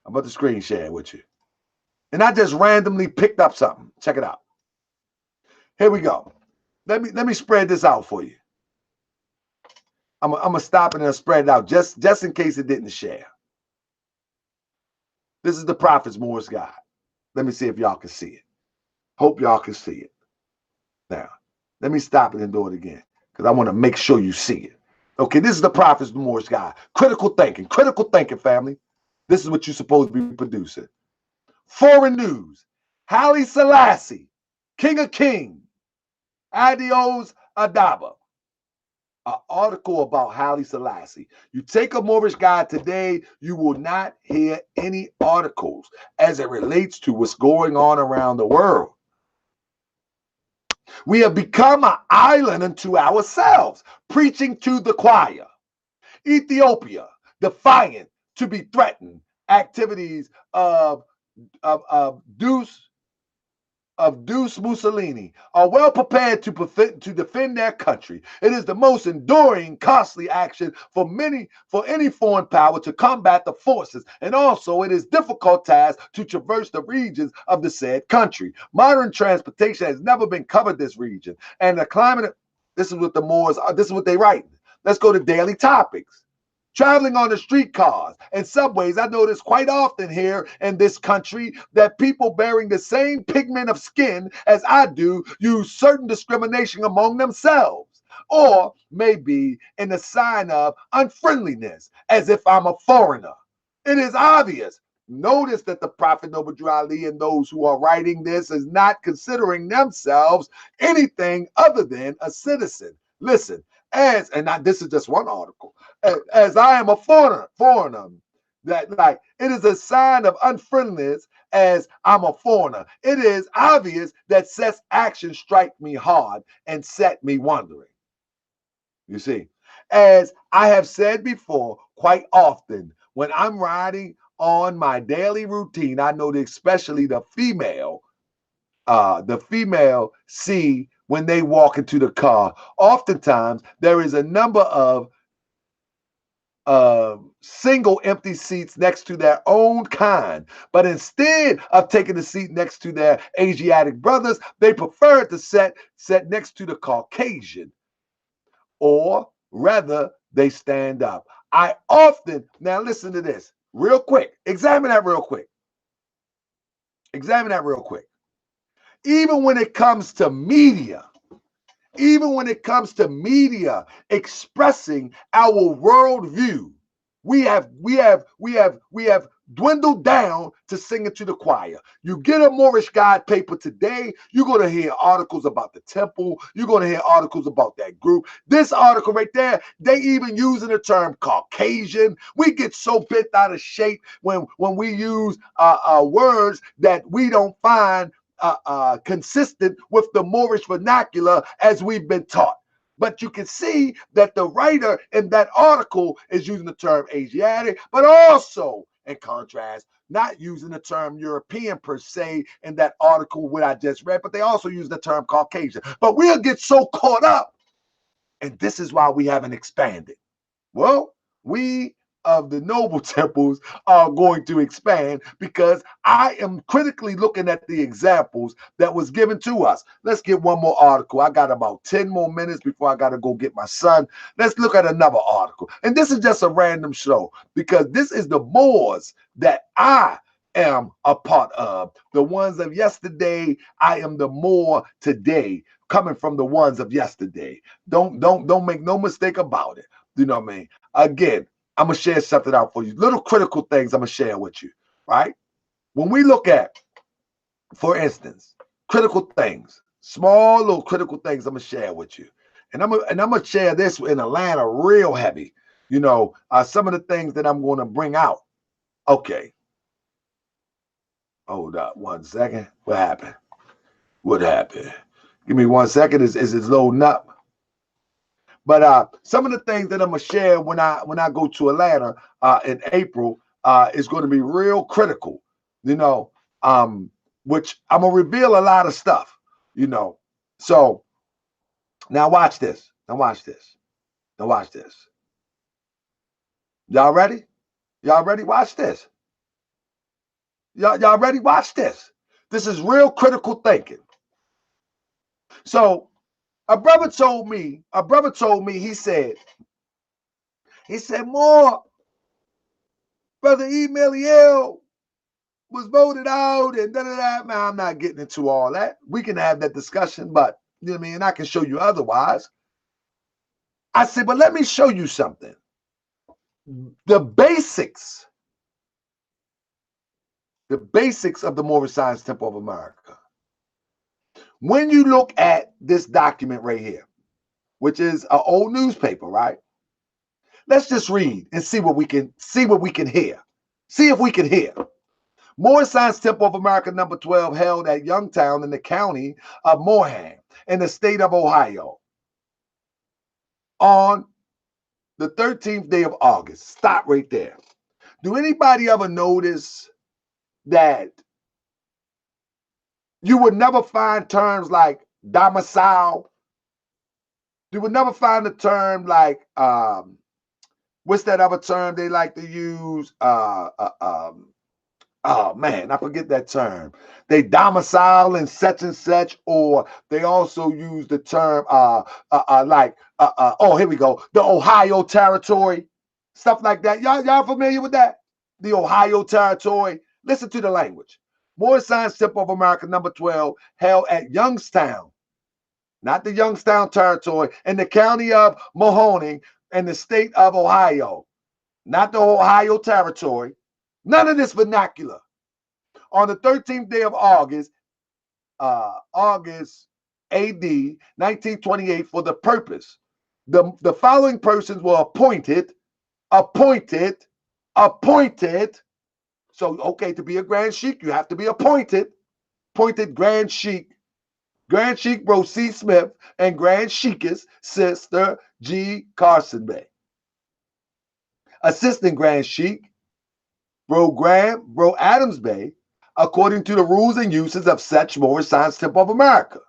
I'm about to screen share with you. And I just randomly picked up something. Check it out. Here we go. Let me spread this out for you. I'm gonna stop it and spread it out just in case it didn't share. This is the Prophet's Moors Guide. Let me see if y'all can see it. Hope y'all can see it. Now, let me stop it and do it again because I want to make sure you see it. Okay, this is the Prophet's Moors Guide. Critical thinking, family. This is what you're supposed to be producing. Foreign news. Haile Selassie, King of Kings, Adios Adaba. An article about Haile Selassie. You take a Moorish guide today, you will not hear any articles as it relates to what's going on around the world. We have become an island unto ourselves, preaching to the choir. Ethiopia, defiant to be threatened. Activities of Deuce Mussolini are well prepared to defend their country. It is the most enduring, costly action for any foreign power to combat the forces, and also it is difficult task to traverse the regions of the said country. Modern transportation has never been covered this region, and the climate. This is what the Moors are. This is what they write. Let's go to daily topics. Traveling on the streetcars and subways, I notice quite often here in this country that people bearing the same pigment of skin as I do use certain discrimination among themselves, or maybe in the sign of unfriendliness, as if I'm a foreigner. It is obvious. Notice that the Prophet Noble Drew Ali and those who are writing this is not considering themselves anything other than a citizen. Listen, this is just one article. As I am a foreigner, that like it is a sign of unfriendliness as I'm a foreigner. It is obvious that such actions strike me hard and set me wondering. You see, as I have said before, quite often when I'm riding on my daily routine, I know that especially the female see when they walk into the car. Oftentimes, there is a number of single empty seats next to their own kind. But instead of taking the seat next to their Asiatic brothers, they prefer to set next to the Caucasian. Or rather, they stand up. Now listen to this real quick. Examine that real quick. Even when it comes to media, expressing our worldview, we have dwindled down to singing to the choir. You get a Moorish Guide paper today, you're going to hear articles about the temple, you're going to hear articles about that group. This article right there, they even using the term Caucasian. We get so bent out of shape when we use words that we don't find consistent with the Moorish vernacular as we've been taught. But you can see that the writer in that article is using the term Asiatic, but also, in contrast, not using the term European per se in that article what I just read, but they also use the term Caucasian. But we'll get so caught up, and this is why we haven't expanded. Well, we of the noble temples are going to expand because I am critically looking at the examples that was given to us. Let's get one more article. I got about 10 more minutes before I got to go get my son. Let's look at another article. And this is just a random show because this is the Moors that I am a part of. The ones of yesterday, I am the Moor today, coming from the ones of yesterday. Don't make no mistake about it. You know what I mean? Again, I'm going to share something out for you. Little critical things I'm going to share with you, right? When we look at, for instance, critical things, small little critical things I'm going to share with you. And I'm going to share this in Atlanta real heavy. You know, some of the things that I'm going to bring out. Okay. Hold up 1 second. What happened? Give me 1 second. Is it loading up? But some of the things that I'm gonna share when I go to Atlanta in April is going to be real critical, you know, which I'm gonna reveal a lot of stuff, you know. So now watch this. Watch this. Y'all ready? Watch this. Y'all ready? Watch this. This is real critical thinking. So A brother told me, he said, more, Brother Emiliel was voted out and da-da-da. Man, I'm not getting into all that. We can have that discussion, but you know what I mean? I can show you otherwise. I said, but let me show you something. The basics of the Moorish Science Temple of America. When you look at this document right here, which is an old newspaper, right? Let's just read and see what we can hear. See if we can hear. Moorish Science Temple of America number 12 held at Youngstown in the county of Moorham in the state of Ohio on the 13th day of August. Stop right there. Do anybody ever notice that you would never find terms like domicile? You would never find a term like what's that other term they like to use? Oh man, I forget that term. They domicile in such and such, or they also use the term oh, here we go, the Ohio Territory, stuff like that. Y'all familiar with that? The Ohio Territory. Listen to the language. Moorish Science Temple of America number 12 held at Youngstown, not the Youngstown Territory, in the county of Mahoning in the state of Ohio, not the Ohio Territory. None of this vernacular. On the 13th day of August, August AD 1928, for the purpose. The following persons were appointed. So, okay, to be a Grand Sheik, you have to be appointed. Appointed Grand Sheik Bro C. Smith and Grand Sheikess Sister G. Carson Bay. Assistant Grand Sheik Bro Adams Bay, according to the rules and uses of such Moorish Science Temple of America.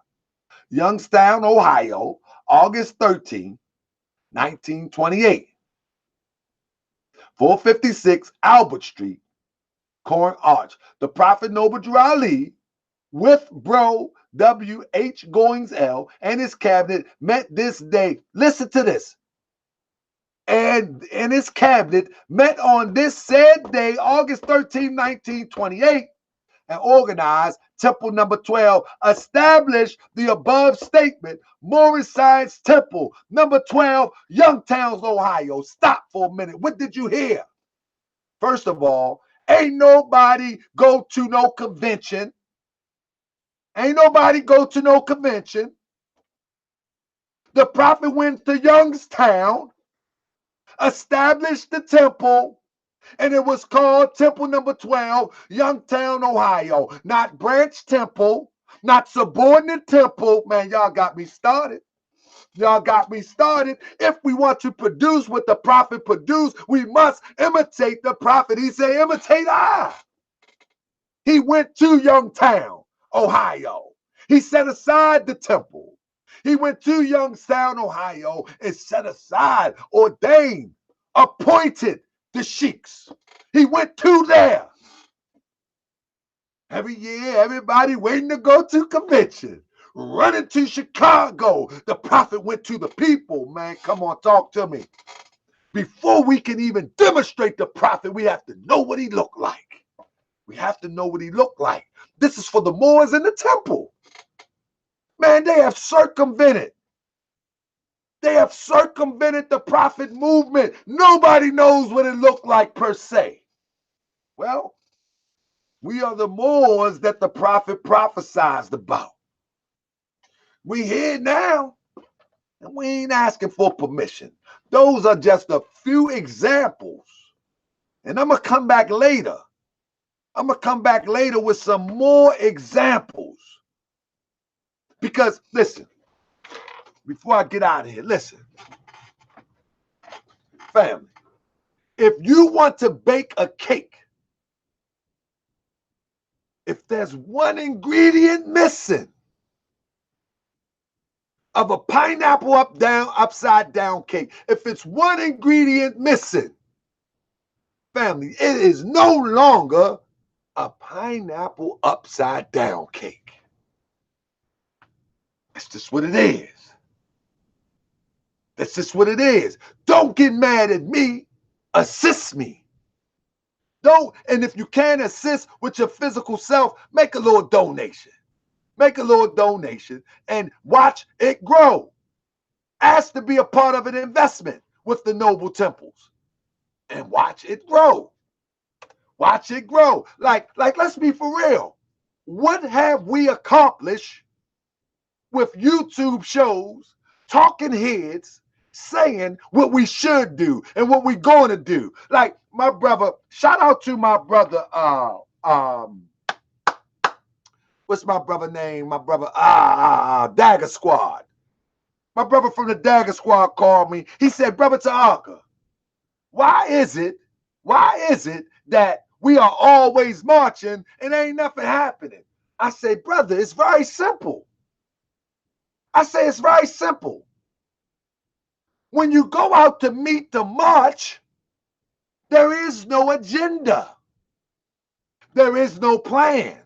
Youngstown, Ohio, August 13, 1928. 456 Albert Street, Corn Arch. The Prophet Noble Drew Ali with Bro W.H. Goings L. and his cabinet met this day. Listen to this. And his cabinet met on this said day, August 13, 1928, and organized Temple number 12, established the above statement, Moorish Science Temple number 12, Youngstown, Ohio. Stop for a minute. What did you hear? First of all, ain't nobody go to no convention. The Prophet went to Youngstown, established the temple, and it was called Temple number 12, Youngstown, Ohio. Not Branch Temple, not Subordinate Temple. Man, y'all got me started. If we want to produce what the Prophet produced, we must imitate the Prophet. He said, imitate I. He went to Youngstown, Ohio. He set aside the temple. He went to Youngstown, Ohio, and set aside, ordained, appointed the sheiks. He went to there. Every year, everybody waiting to go to convention, running to Chicago. The Prophet went to the people. Man, come on, talk to me. Before we can even demonstrate the Prophet, we have to know what he looked like. This is for the Moors in the temple. Man, they have circumvented the Prophet movement. Nobody knows what it looked like per se. Well, we are the Moors that the Prophet prophesied about. We here now, and we ain't asking for permission. Those are just a few examples. And I'm going to come back later. With some more examples. Because, listen, before I get out of here, listen. Family, if you want to bake a cake, if there's one ingredient missing of a pineapple upside down cake, if it's one ingredient missing, family, it is no longer a pineapple upside down cake. That's just what it is. That's just what it is. Don't get mad at me. Assist me. Don't, and if you can't assist with your physical self, make a little donation. Make a little donation and watch it grow. Ask to be a part of an investment with the Noble Temples and watch it grow. Watch it grow. Like, let's be for real. What have we accomplished with YouTube shows, talking heads, saying what we should do and what we're going to do? Like my brother, shout out to my brother, what's my brother name? My brother, Dagger Squad. My brother from the Dagger Squad called me. He said, Brother Ta'aka, why is it that we are always marching and ain't nothing happening? I say, brother, it's very simple. I say, it's very simple. When you go out to meet the march, there is no agenda. There is no plan.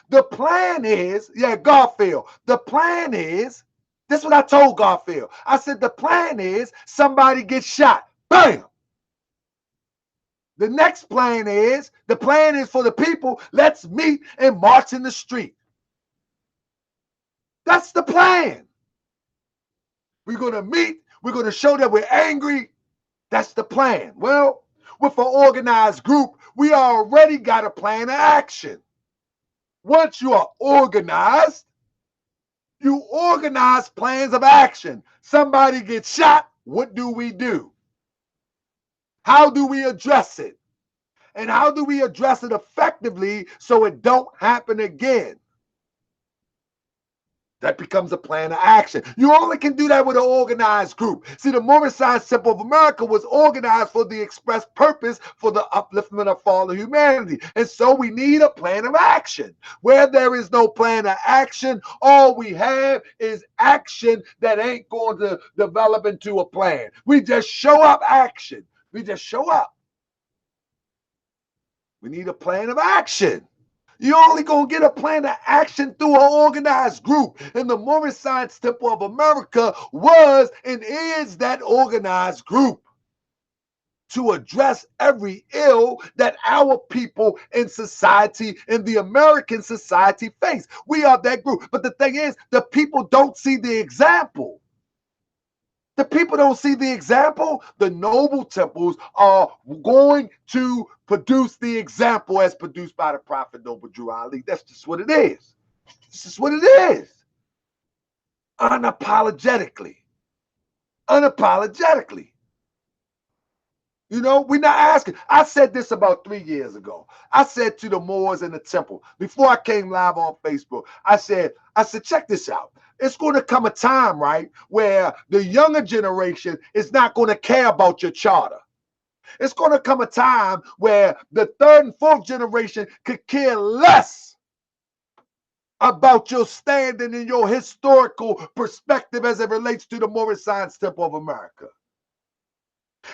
The plan is, Garfield, the plan is, this is what I told Garfield. I said, the plan is somebody gets shot. Bam! The next plan is, for the people, let's meet and march in the street. That's the plan. We're going to meet. We're going to show that we're angry. That's the plan. Well, with an organized group, we already got a plan of action. Once you are organized, you organize plans of action. Somebody gets shot. What do? How do we address it? And how do we address it effectively so it don't happen again? That becomes a plan of action. You only can do that with an organized group. See, the Moorish Science Temple of America was organized for the express purpose for the upliftment of fallen humanity. And so we need a plan of action. Where there is no plan of action, all we have is action that ain't going to develop into a plan. We just show up action. We just show up. We need a plan of action. You're only going to get a plan of action through an organized group. And the Moorish Science Temple of America was and is that organized group to address every ill that our people in society, in the American society, face. We are that group. But the thing is, the people don't see the example. The people don't see the example. The Noble Temples are going to produce the example as produced by the Prophet Noble Drew Ali. That's just what it is. This is what it is. Unapologetically. Unapologetically. You know, we're not asking. I said this about 3 years ago. I said to the Moors in the temple, before I came live on Facebook, I said, check this out. It's going to come a time, right, where the younger generation is not going to care about your charter. It's going to come a time where the third and fourth generation could care less about your standing in your historical perspective as it relates to the Moorish Science Temple of America.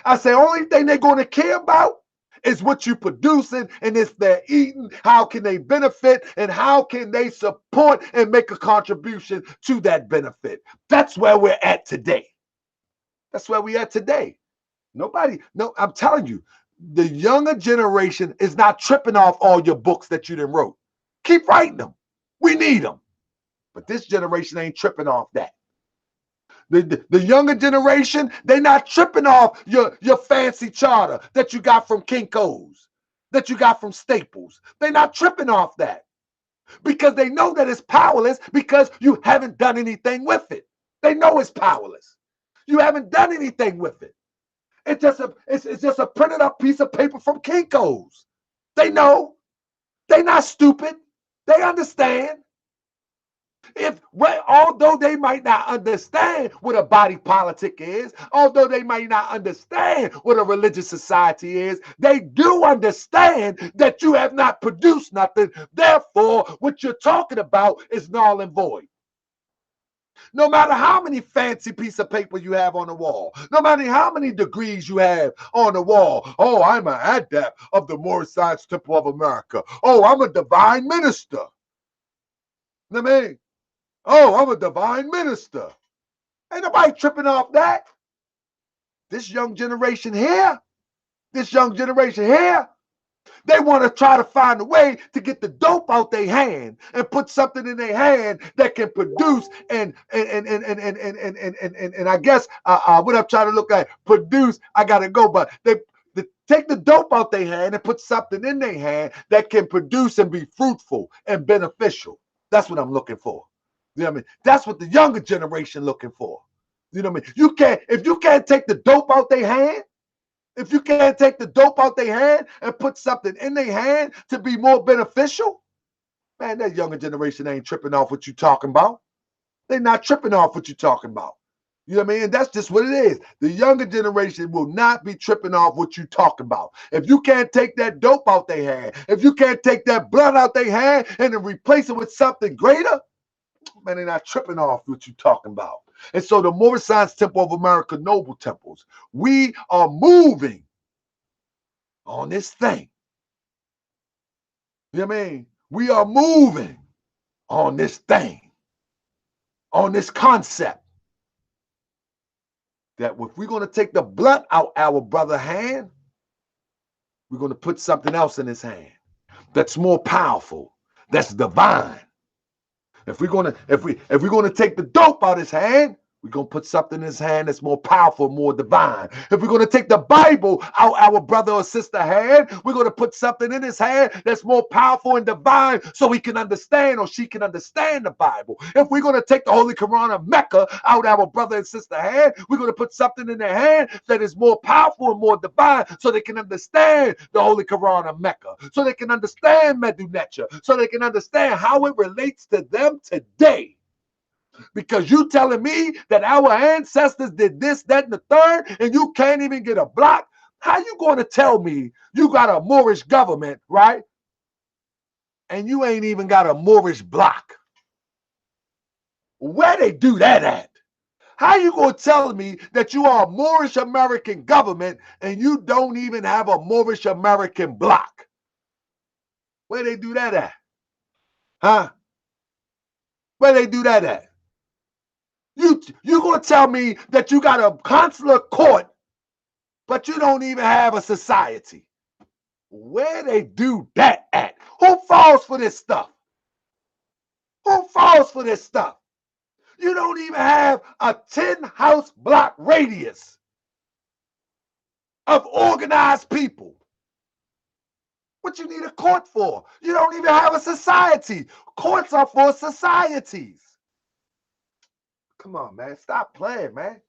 I say, only thing they're going to care about is what you're producing, and if they're eating, how can they benefit, and how can they support and make a contribution to that benefit. That's where we're at today. That's where we're at today. I'm telling you, the younger generation is not tripping off all your books that you done wrote. Keep writing them. We need them. But this generation ain't tripping off that. The younger generation, they're not tripping off your fancy charter that you got from Kinko's, that you got from Staples. They're not tripping off that because they know that it's powerless because you haven't done anything with it. They know it's powerless. You haven't done anything with it. It's just a printed up piece of paper from Kinko's. They know. They're not stupid. They understand. Although they might not understand what a body politic is, although they might not understand what a religious society is, they do understand that you have not produced nothing. Therefore, what you're talking about is null and void. No matter how many fancy piece of paper you have on the wall, no matter how many degrees you have on the wall. Oh, I'm an adept of the Moorish Science Temple of America. Oh, I'm a divine minister. You know what I mean? Oh, I'm a divine minister. Ain't nobody tripping off that. This young generation here, they want to try to find a way to get the dope out their hand and put something in their hand that can produce and I guess what I'm trying to look at, produce, I gotta go, but they take the dope out their hand and put something in their hand that can produce and be fruitful and beneficial. That's what I'm looking for. You know what I mean? That's what the younger generation looking for. You know what I mean? If you can't take the dope out their hand, if you can't take the dope out their hand and put something in their hand to be more beneficial, man, that younger generation ain't tripping off what you talking about. They're not tripping off what you talking about. You know what I mean? And that's just what it is. The younger generation will not be tripping off what you talking about. If you can't take that dope out their hand, if you can't take that blood out their hand and then replace it with something greater, man, they're not tripping off what you talking about. And so the Moorish Science Temple of America Noble Temples, we are moving on this thing. You know what I mean? We are moving on this thing, on this concept that if we're going to take the blood out our brother's hand, we're going to put something else in his hand that's more powerful, that's divine. If we're gonna take the dope out of his hand, we're going to put something in his hand that's more powerful, more divine. If we're going to take the Bible out our brother or sister hand, we're going to put something in his hand that's more powerful and divine so he can understand or she can understand the Bible. If we're going to take the Holy Quran of Mecca out our brother and sister hand, we're going to put something in their hand that is more powerful and more divine so they can understand the Holy Quran of Mecca, so they can understand Medu Neter, so they can understand how it relates to them today. Because you telling me that our ancestors did this, that, and the third, and you can't even get a block? How you going to tell me you got a Moorish government, right? And you ain't even got a Moorish block? Where they do that at? How you going to tell me that you are a Moorish American government and you don't even have a Moorish American block? Where they do that at? Huh? Where they do that at? You gonna tell me that you got a consular court, but you don't even have a society? Where they do that at? Who falls for this stuff? Who falls for this stuff? You don't even have a 10-house block radius of organized people. What you need a court for? You don't even have a society. Courts are for societies. Come on, man. Stop playing, man.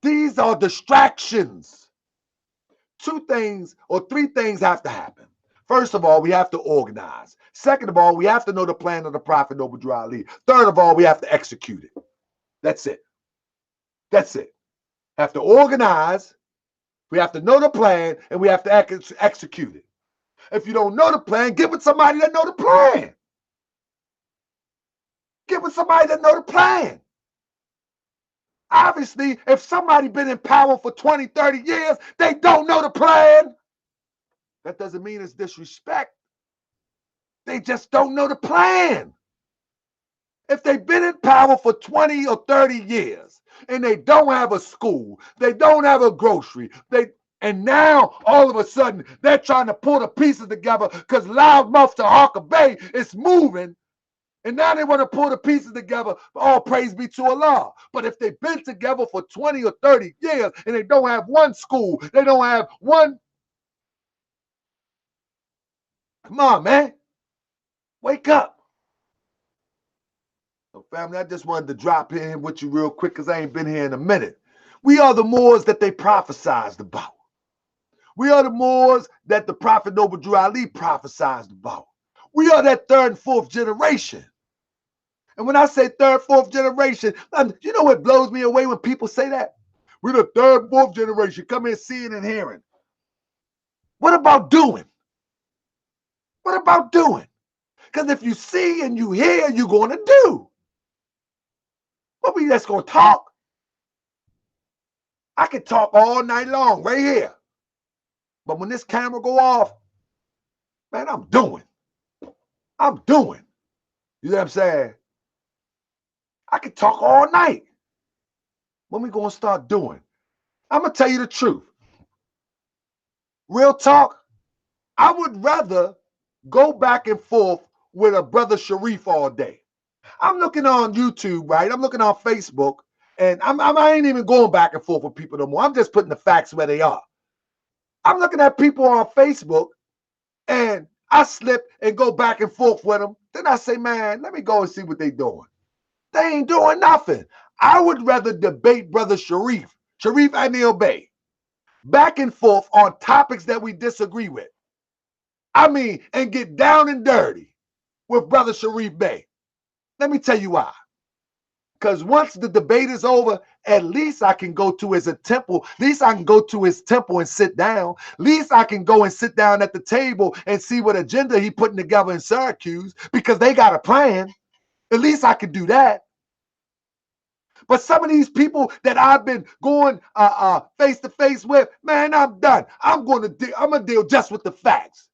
These are distractions. 2 things or 3 things have to happen. First of all, we have to organize. Second of all, we have to know the plan of the Prophet Noble Drew Ali. Third of all, we have to execute it. That's it. That's it. Have to organize, we have to know the plan, and we have to execute it. If you don't know the plan, get with somebody that know the plan. Get with somebody that know the plan. Obviously, if somebody been in power for 20, 30 years, they don't know the plan. That doesn't mean it's disrespect. They just don't know the plan. If they've been in power for 20 or 30 years and they don't have a school, they don't have a grocery, and now all of a sudden they're trying to pull the pieces together because loudmouth to Harker Bay is moving. And now they want to pull the pieces together. All praise be to Allah. But if they've been together for 20 or 30 years and they don't have one school, they don't have one. Come on, man. Wake up. So, family, I just wanted to drop in with you real quick because I ain't been here in a minute. We are the Moors that they prophesied about. We are the Moors that the Prophet Noble Drew Ali prophesied about. We are that 3rd and 4th generation. And when I say 3rd, 4th generation, you know what blows me away when people say that? We're the 3rd, 4th generation. Come in seeing and hearing. What about doing? What about doing? Because if you see and you hear, you're going to do. What we just going to talk? I can talk all night long right here. But when this camera go off, man, I'm doing. I'm doing. You know what I'm saying? I can talk all night. When we going to start doing? I'm going to tell you the truth. Real talk, I would rather go back and forth with a brother Sharif all day. I'm looking on YouTube, right? I'm looking on Facebook, and I ain't even going back and forth with people no more. I'm just putting the facts where they are. I'm looking at people on Facebook, and I slip and go back and forth with them. Then I say, man, let me go and see what they doing. They ain't doing nothing. I would rather debate brother Sharif Anil Bey, back and forth on topics that we disagree with. I mean, and get down and dirty with brother Sharif Bey. Let me tell you why. Because once the debate is over, at least I can go to his temple. At least I can go to his temple and sit down. At least I can go and sit down at the table and see what agenda he putting together in Syracuse, because they got a plan. At least I can do that. But some of these people that I've been going face to face with, man, I'm done. I'm gonna deal just with the facts.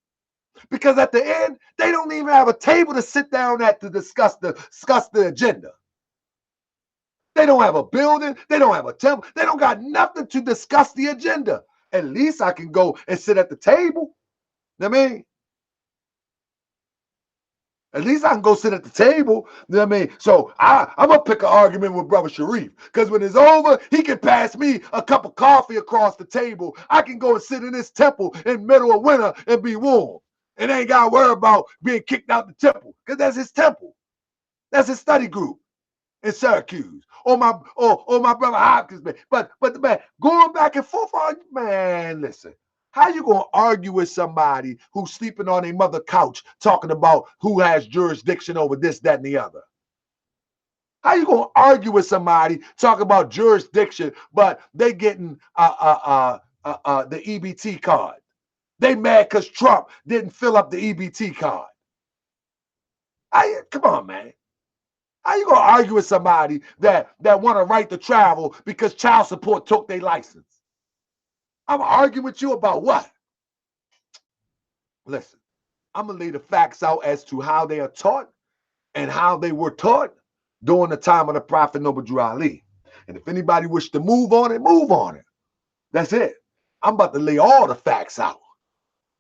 Because at the end, they don't even have a table to sit down at to discuss the agenda. They don't have a building. They don't have a temple. They don't got nothing to discuss the agenda. At least I can go and sit at the table. You know what I mean? At least I can go sit at the table. You know what I mean? So I'm going to pick an argument with Brother Sharif. Because when it's over, he can pass me a cup of coffee across the table. I can go and sit in this temple in the middle of winter and be warm. And ain't got to worry about being kicked out the temple. Because that's his temple. That's his study group in Syracuse, or my brother Hopkins, man. But man, going back and forth on, man, listen, how you gonna argue with somebody who's sleeping on a mother couch talking about who has jurisdiction over this, that, and the other? How you gonna argue with somebody talking about jurisdiction, but they getting the EBT card? They mad because Trump didn't fill up the EBT card. Come on, man. How you gonna argue with somebody that want a right to travel because child support took their license? I'm arguing with you about what? Listen, I'm gonna lay the facts out as to how they are taught and how they were taught during the time of the Prophet Noble Drew Ali. And if anybody wish to move on it, move on it. That's it. I'm about to lay all the facts out.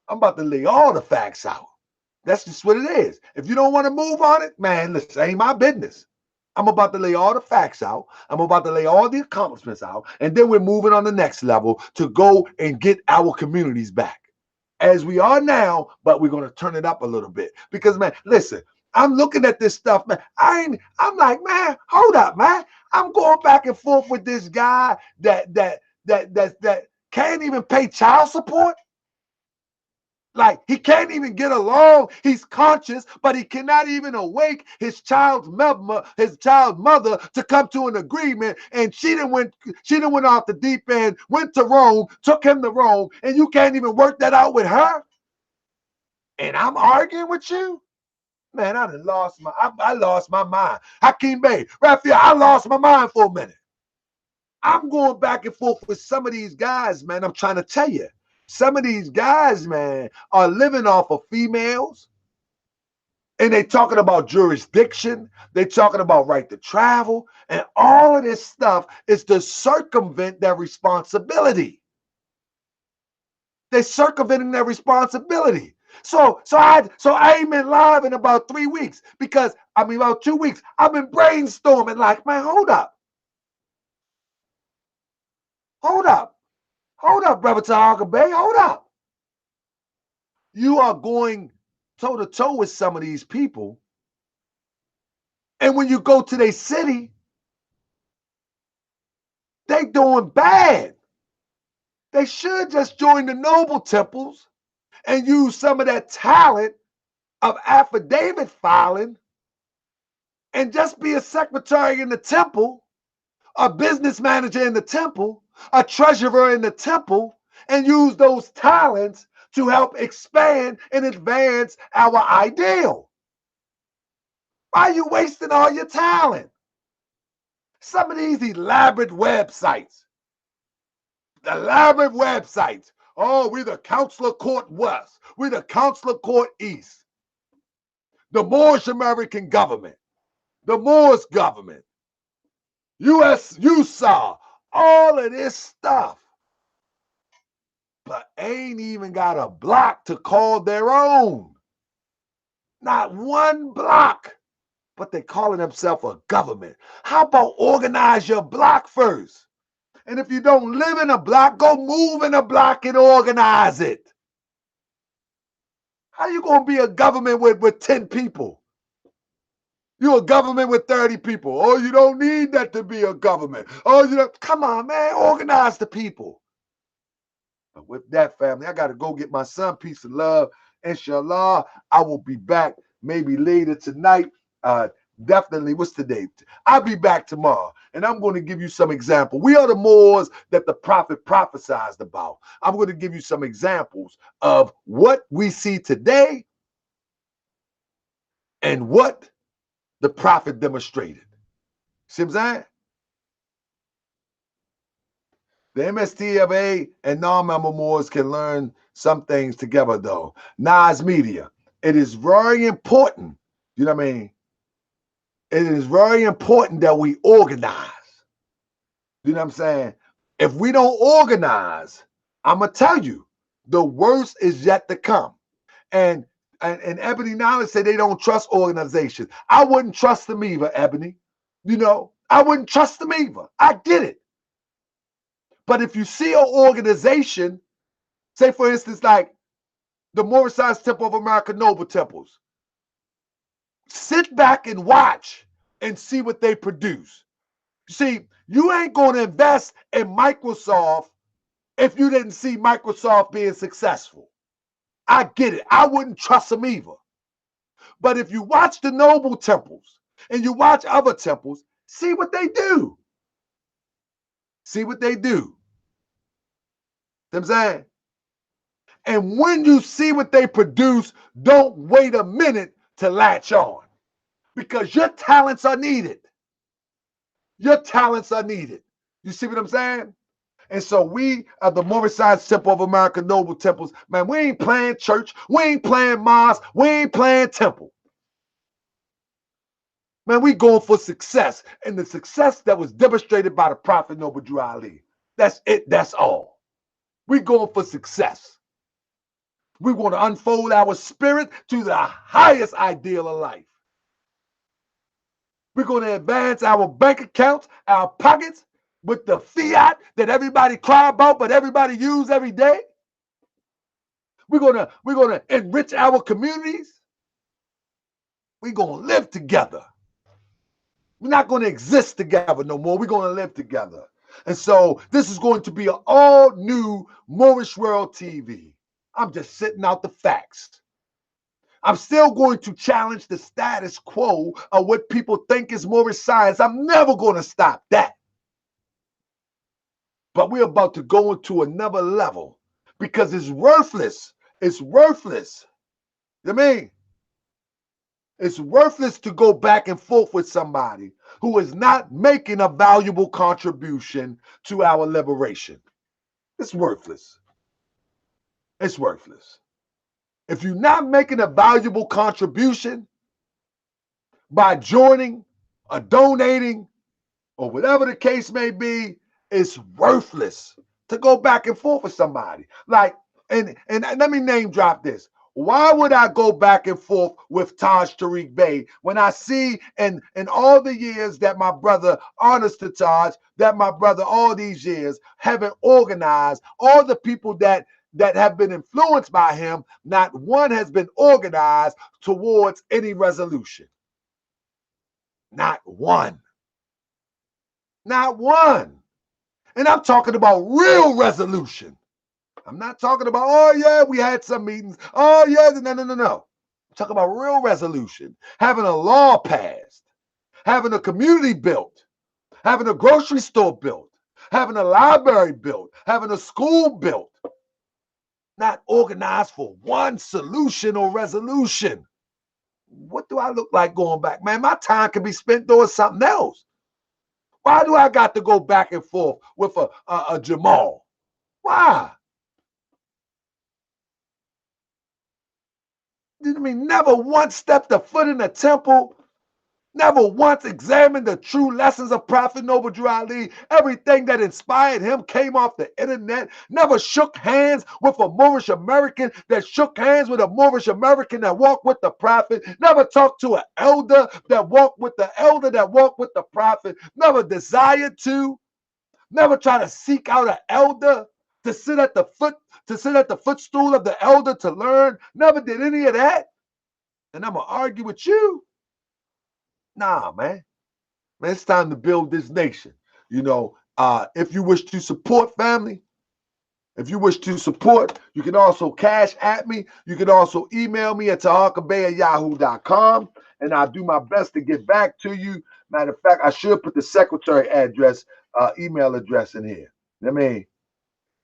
I'm about to lay all the facts out. That's just what it is. If you don't want to move on it, man, listen, ain't my business. I'm about to lay all the facts out. I'm about to lay all the accomplishments out. And then we're moving on the next level to go and get our communities back as we are now, but we're going to turn it up a little bit. Because, man, listen, I'm looking at this stuff, man. I'm like, man, hold up, man. I'm going back and forth with this guy that can't even pay child support. Like, he can't even get along. He's conscious, but he cannot even awake his child's mother to come to an agreement. And she done went off the deep end, went to Rome, took him to Rome, and you can't even work that out with her. And I'm arguing with you, man. I lost my mind. Hakeem Bey, Raphael, I lost my mind for a minute. I'm going back and forth with some of these guys, man. I'm trying to tell you. Some of these guys, man, are living off of females, and they talking about jurisdiction. They talking about right to travel, and all of this stuff is to circumvent their responsibility. They're circumventing their responsibility. So I ain't been live in about 3 weeks because about 2 weeks. I've been brainstorming. Like, man, hold up, brother Tahaka Bay, hold up. You are going toe to toe with some of these people. And when you go to their city, they doing bad. They should just join the noble temples and use some of that talent of affidavit filing and just be a secretary in the temple, a business manager in the temple, a treasurer in the temple, and use those talents to help expand and advance our ideal. Why are you wasting all your talent? Some of these elaborate websites. Oh, we're the Consular Court West. We're the Consular Court East. The Moorish American government. The Moors government. USA. All of this stuff. but ain't even got a block to call their own. Not one block. But they're calling themselves a government. How about organize your block first? And if you don't live in a block, go move in a block and organize it. How you going to be a government with 10 people? You're a government with 30 people. Oh, you don't need that to be a government. Oh, you don't. Come on, man. Organize the people. But with that, family, I got to go get my son. Peace and love. Inshallah, I will be back maybe later tonight. Definitely, what's the date? I'll be back tomorrow, and I'm going to give you some examples. We are the Moors that the prophet prophesied about. I'm going to give you some examples of what we see today and what the prophet demonstrated. See what I'm saying? The MSTFA and non-member Moors can learn some things together, though. Nas Media, it is very important, you know what I mean? It is very important that we organize. You know what I'm saying? If we don't organize, I'm going to tell you, the worst is yet to come. And Ebony Knowledge said they don't trust organizations. I wouldn't trust them either, Ebony. You know, I wouldn't trust them either. I get it. But if you see an organization, say for instance, like the Moorish Temple of America Noble Temples, sit back and watch and see what they produce. See, you ain't going to invest in Microsoft if you didn't see Microsoft being successful. I get it. I wouldn't trust them either. But if you watch the Noble Temples and you watch other temples, see what they do. See what they do. You know what I'm saying? And when you see what they produce, don't wait a minute to latch on, because your talents are needed. Your talents are needed. You see what I'm saying? And so we are the Moorish Temple of America Noble Temples. Man, we ain't playing church. We ain't playing mosque. We ain't playing temple. Man, we going for success. And the success that was demonstrated by the Prophet Noble Drew Ali. That's it. That's all. We going for success. We want to unfold our spirit to the highest ideal of life. We're going to advance our bank accounts, our pockets, with the fiat that everybody cry about, but everybody use every day. We're gonna enrich our communities. We're gonna live together. We're not gonna exist together no more. We're gonna live together. And so this is going to be an all-new Moorish World TV. I'm just sitting out the facts. I'm still going to challenge the status quo of what people think is Moorish science. I'm never going to stop that. But we're about to go into another level because it's worthless. It's worthless. You know what I mean? It's worthless to go back and forth with somebody who is not making a valuable contribution to our liberation. It's worthless. It's worthless. If you're not making a valuable contribution by joining or donating or whatever the case may be, it's worthless to go back and forth with somebody. Like, and let me name drop this. Why would I go back and forth with Taj Tariq Bey when I see in all the years that my brother honors to Taj, that my brother all these years haven't organized all the people that have been influenced by him, not one has been organized towards any resolution. Not one. Not one. And I'm talking about real resolution. I'm not talking about, oh, yeah, we had some meetings. Oh, yeah, no. I'm talking about real resolution. Having a law passed. Having a community built. Having a grocery store built. Having a library built. Having a school built. Not organized for one solution or resolution. What do I look like going back? Man, my time can be spent doing something else. Why do I got to go back and forth with a Jamal? Why? I mean, never once stepped a foot in the temple. Never once examined the true lessons of Prophet Noble Drew Ali. Everything that inspired him came off the internet. Never shook hands with a Moorish American that shook hands with a Moorish American that walked with the Prophet. Never talked to an elder that walked with the elder that walked with the Prophet. Never desired to. Never try to seek out an elder to sit at the footstool of the elder to learn. Never did any of that. And I'm gonna argue with you. Nah, man. Man, it's time to build this nation. You know, if you wish to support family, if you wish to support, you can also cash at me. You can also email me at taharkabay@yahoo.com, and I'll do my best to get back to you. Matter of fact, I should put the secretary address, email address in here. I mean,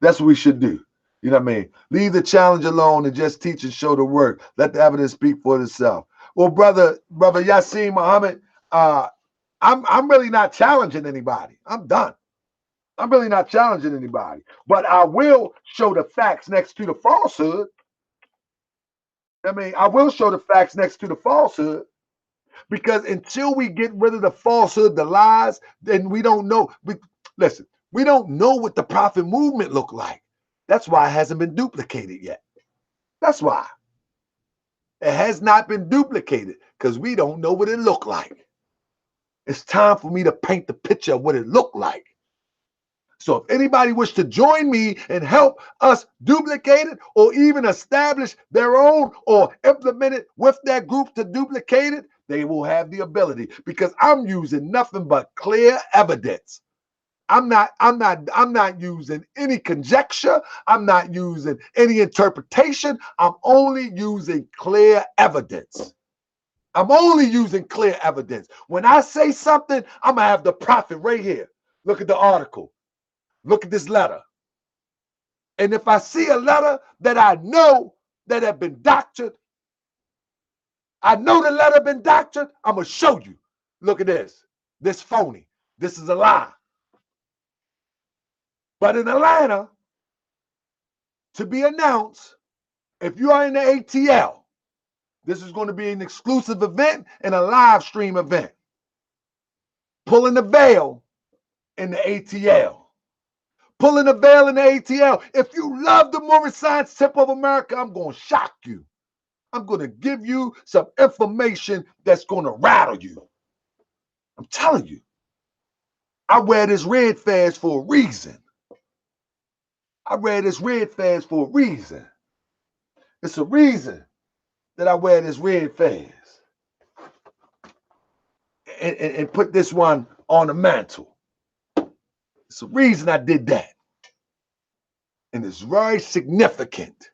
that's what we should do. You know what I mean? Leave the challenge alone and just teach and show the work. Let the evidence speak for itself. Well, brother Yassin Muhammad, I'm really not challenging anybody. I'm done. I'm really not challenging anybody. But I will show the facts next to the falsehood. I mean, I will show the facts next to the falsehood. Because until we get rid of the falsehood, the lies, then we don't know. Listen, we don't know what the prophet movement looked like. That's why it hasn't been duplicated yet. That's why. It has not been duplicated because we don't know what it looked like. It's time for me to paint the picture of what it looked like. So if anybody wishes to join me and help us duplicate it or even establish their own or implement it with that group to duplicate it, they will have the ability because I'm using nothing but clear evidence. I'm not using any conjecture. I'm not using any interpretation. I'm only using clear evidence. I'm only using clear evidence. When I say something, I'm going to have the prophet right here. Look at the article. Look at this letter. And if I see a letter that I know that have been doctored, I know the letter been doctored, I'm going to show you. Look at this. This phony. This is a lie. But in Atlanta, to be announced, if you are in the ATL, this is going to be an exclusive event and a live stream event. Pulling the veil in the ATL. Pulling the veil in the ATL. If you love the Moorish Science Temple of America, I'm going to shock you. I'm going to give you some information that's going to rattle you. I'm telling you. I wear this red fez for a reason. I wear this red fez for a reason. It's a reason that I wear this red fez. And put this one on the mantle. It's a reason I did that. And it's very significant.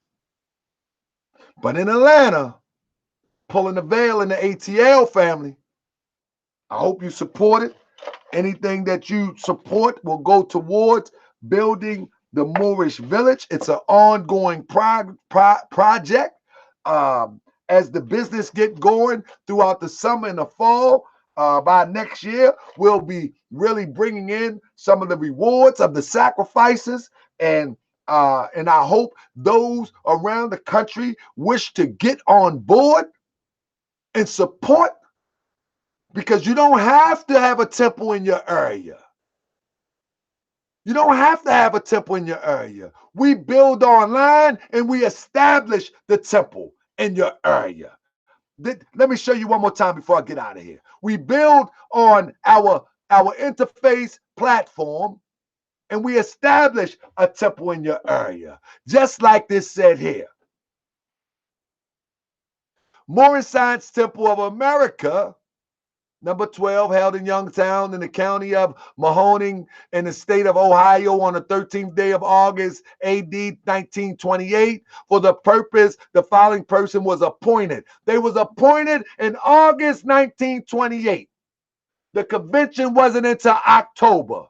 But in Atlanta, pulling the veil in the ATL family, I hope you support it. Anything that you support will go towards building the Moorish village. It's an ongoing project. As the business get going throughout the summer and the fall, by next year, we'll be really bringing in some of the rewards of the sacrifices. And I hope those around the country wish to get on board and support, because you don't have to have a temple in your area. You don't have to have a temple in your area. We build online and we establish the temple in your area. Let me show you one more time before I get out of here. We build on our interface platform and we establish a temple in your area. Just like this said here. Moorish Science Temple of America, number 12, held in Youngstown in the county of Mahoning in the state of Ohio on the 13th day of August, AD 1928. For the purpose, the following person was appointed. They was appointed in August 1928. The convention wasn't until October.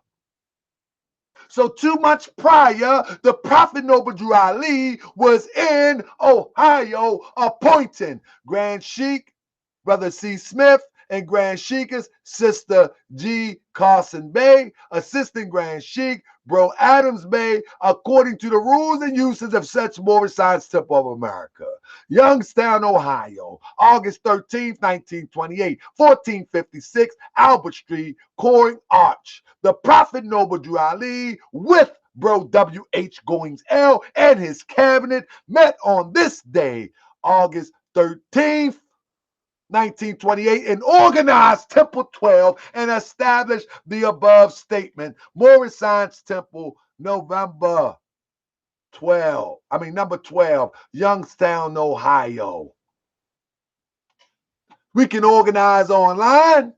So 2 months prior, the Prophet Noble Drew Ali was in Ohio appointing Grand Sheikh, Brother C. Smith, and Grand Sheikh's sister G. Carson Bay, Assistant Grand Sheikh, Bro Adams Bay, according to the rules and uses of such Moorish Science Temple of America. Youngstown, Ohio, August 13th, 1928, 1456, Albert Street, Coring Arch. The Prophet Noble Drew Ali with Bro W.H. Goings L and his cabinet met on this day, August 13th, 1928, and organized Temple 12 and established the above statement. Moorish Science Temple, number 12, Youngstown, Ohio. We can organize online,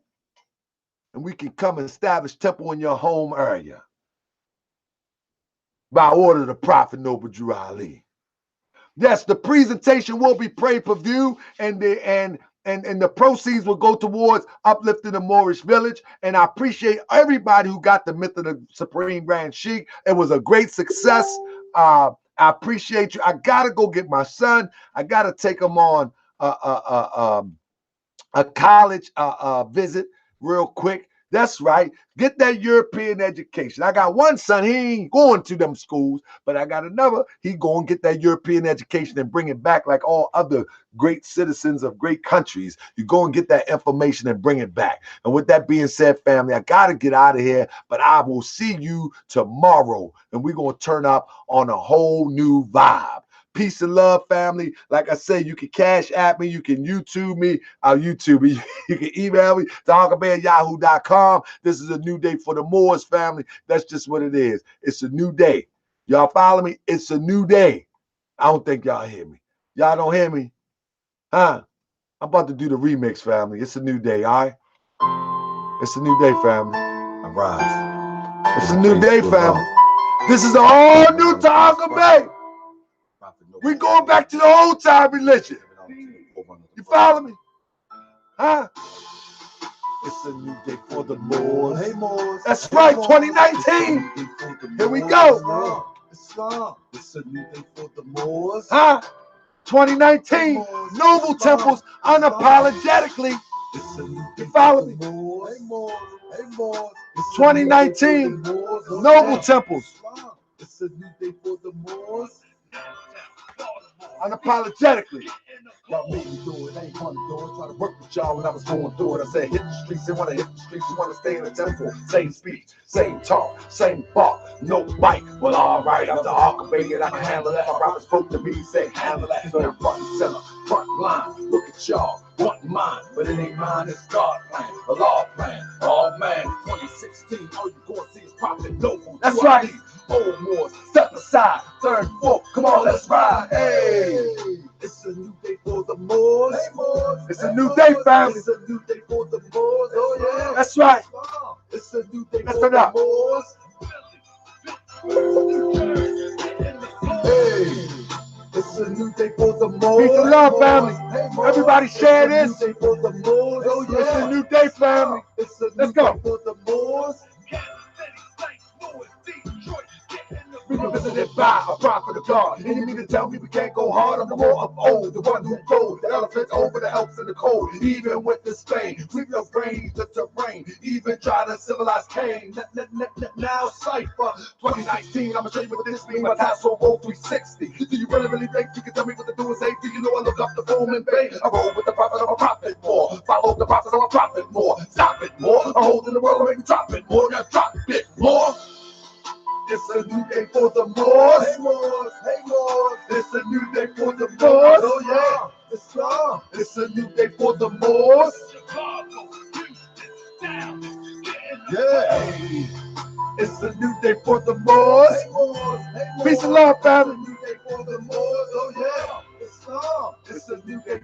and we can come and establish temple in your home area by order of the Prophet Noble Drew Ali. Yes, the presentation will be pay-per-view, and the proceeds will go towards uplifting the Moorish village. And I appreciate everybody who got the Myth of the Supreme Grand Sheik. It was a great success. I appreciate you. I gotta go get my son. I gotta take him on a college visit real quick. That's right. Get that European education. I got one son, he ain't going to them schools, but I got another, he going to get that European education and bring it back like all other great citizens of great countries. You go and get that information and bring it back. And with that being said, family, I got to get out of here, but I will see you tomorrow, and we're going to turn up on a whole new vibe. Peace and love, family. Like I said, you can cash at me. You can YouTube me. You can email me to huckabay@yahoo.com. This is a new day for the Moors, family. That's just what it is. It's a new day. Y'all follow me? It's a new day. I don't think y'all hear me. Y'all don't hear me? Huh? I'm about to do the remix, family. It's a new day, all right? It's a new day, family. I rise. It's a new day, family. This is a all new Tonga Bay. We going back to the old time religion. You follow me? Huh? It's a new day for the Moors. Hey, Moors. That's right, 2019. Here we go. Islam. It's a new day for the Moors. Huh? 2019. Noble temples unapologetically. You follow me? Hey, Moors. Hey, Moors. 2019. Noble temples. It's a new day for the Moors. Unapologetically. Y'all made me do it, I ain't wanna do it. Try to work with y'all when I was going through it. I said hit the streets, they wanna hit the streets, you wanna stay in the temple. Same speech, same talk, same bark, no bite. Well, alright, I'm the Huckabay and I can handle that. My rappers spoke to me, say handle that. So I'm front and center, front line. Look at y'all, wanting mine, but it ain't mine, it's God plan, a law plan. Oh man, 2016, all you gonna see is Prophet Noble. That's right. Old Moors, step aside, third, fourth, come on, let's ride. Hey, it's a new day for the Moors. Hey, Moors. It's a new day, family. It's a new day for the Moors. Oh yeah, that's right. It's a new day for the Moors. Hey, it's a new day for the Moors. Peace and love, family. Hey, everybody share this. It's a new day for the Moors. Oh yeah, it's a new day, family. It's a new day for the Moors. We were visited by a prophet of God. And you mean to tell me we can't go hard on the more of old, the one who rode the elephants over the Alps and the cold, even with the Spain, sweep your brain, the terrain, even try to civilize Cain. Now cipher 2019, I'ma show you what this means. My tassel roll 360. Do you really think you can tell me what to do and say? Do you know I look up the boom and bay? I roll with the prophet, I'm a prophet more. Follow the prophet, I'm a prophet more. Stop it more. I'm holding the world, make me drop it more. Now drop it more. It's a new day for the Moors. Hey, Moors. Hey, Moors. It's a new day for the Moors. Oh, yeah. Islam. It's a new day for the Moors. Yeah. It's a new day for the Moors. Hey, Moors. Hey, Moors. Peace and love, family. It's a new day for the Moors. Oh, yeah. Islam. It's a new day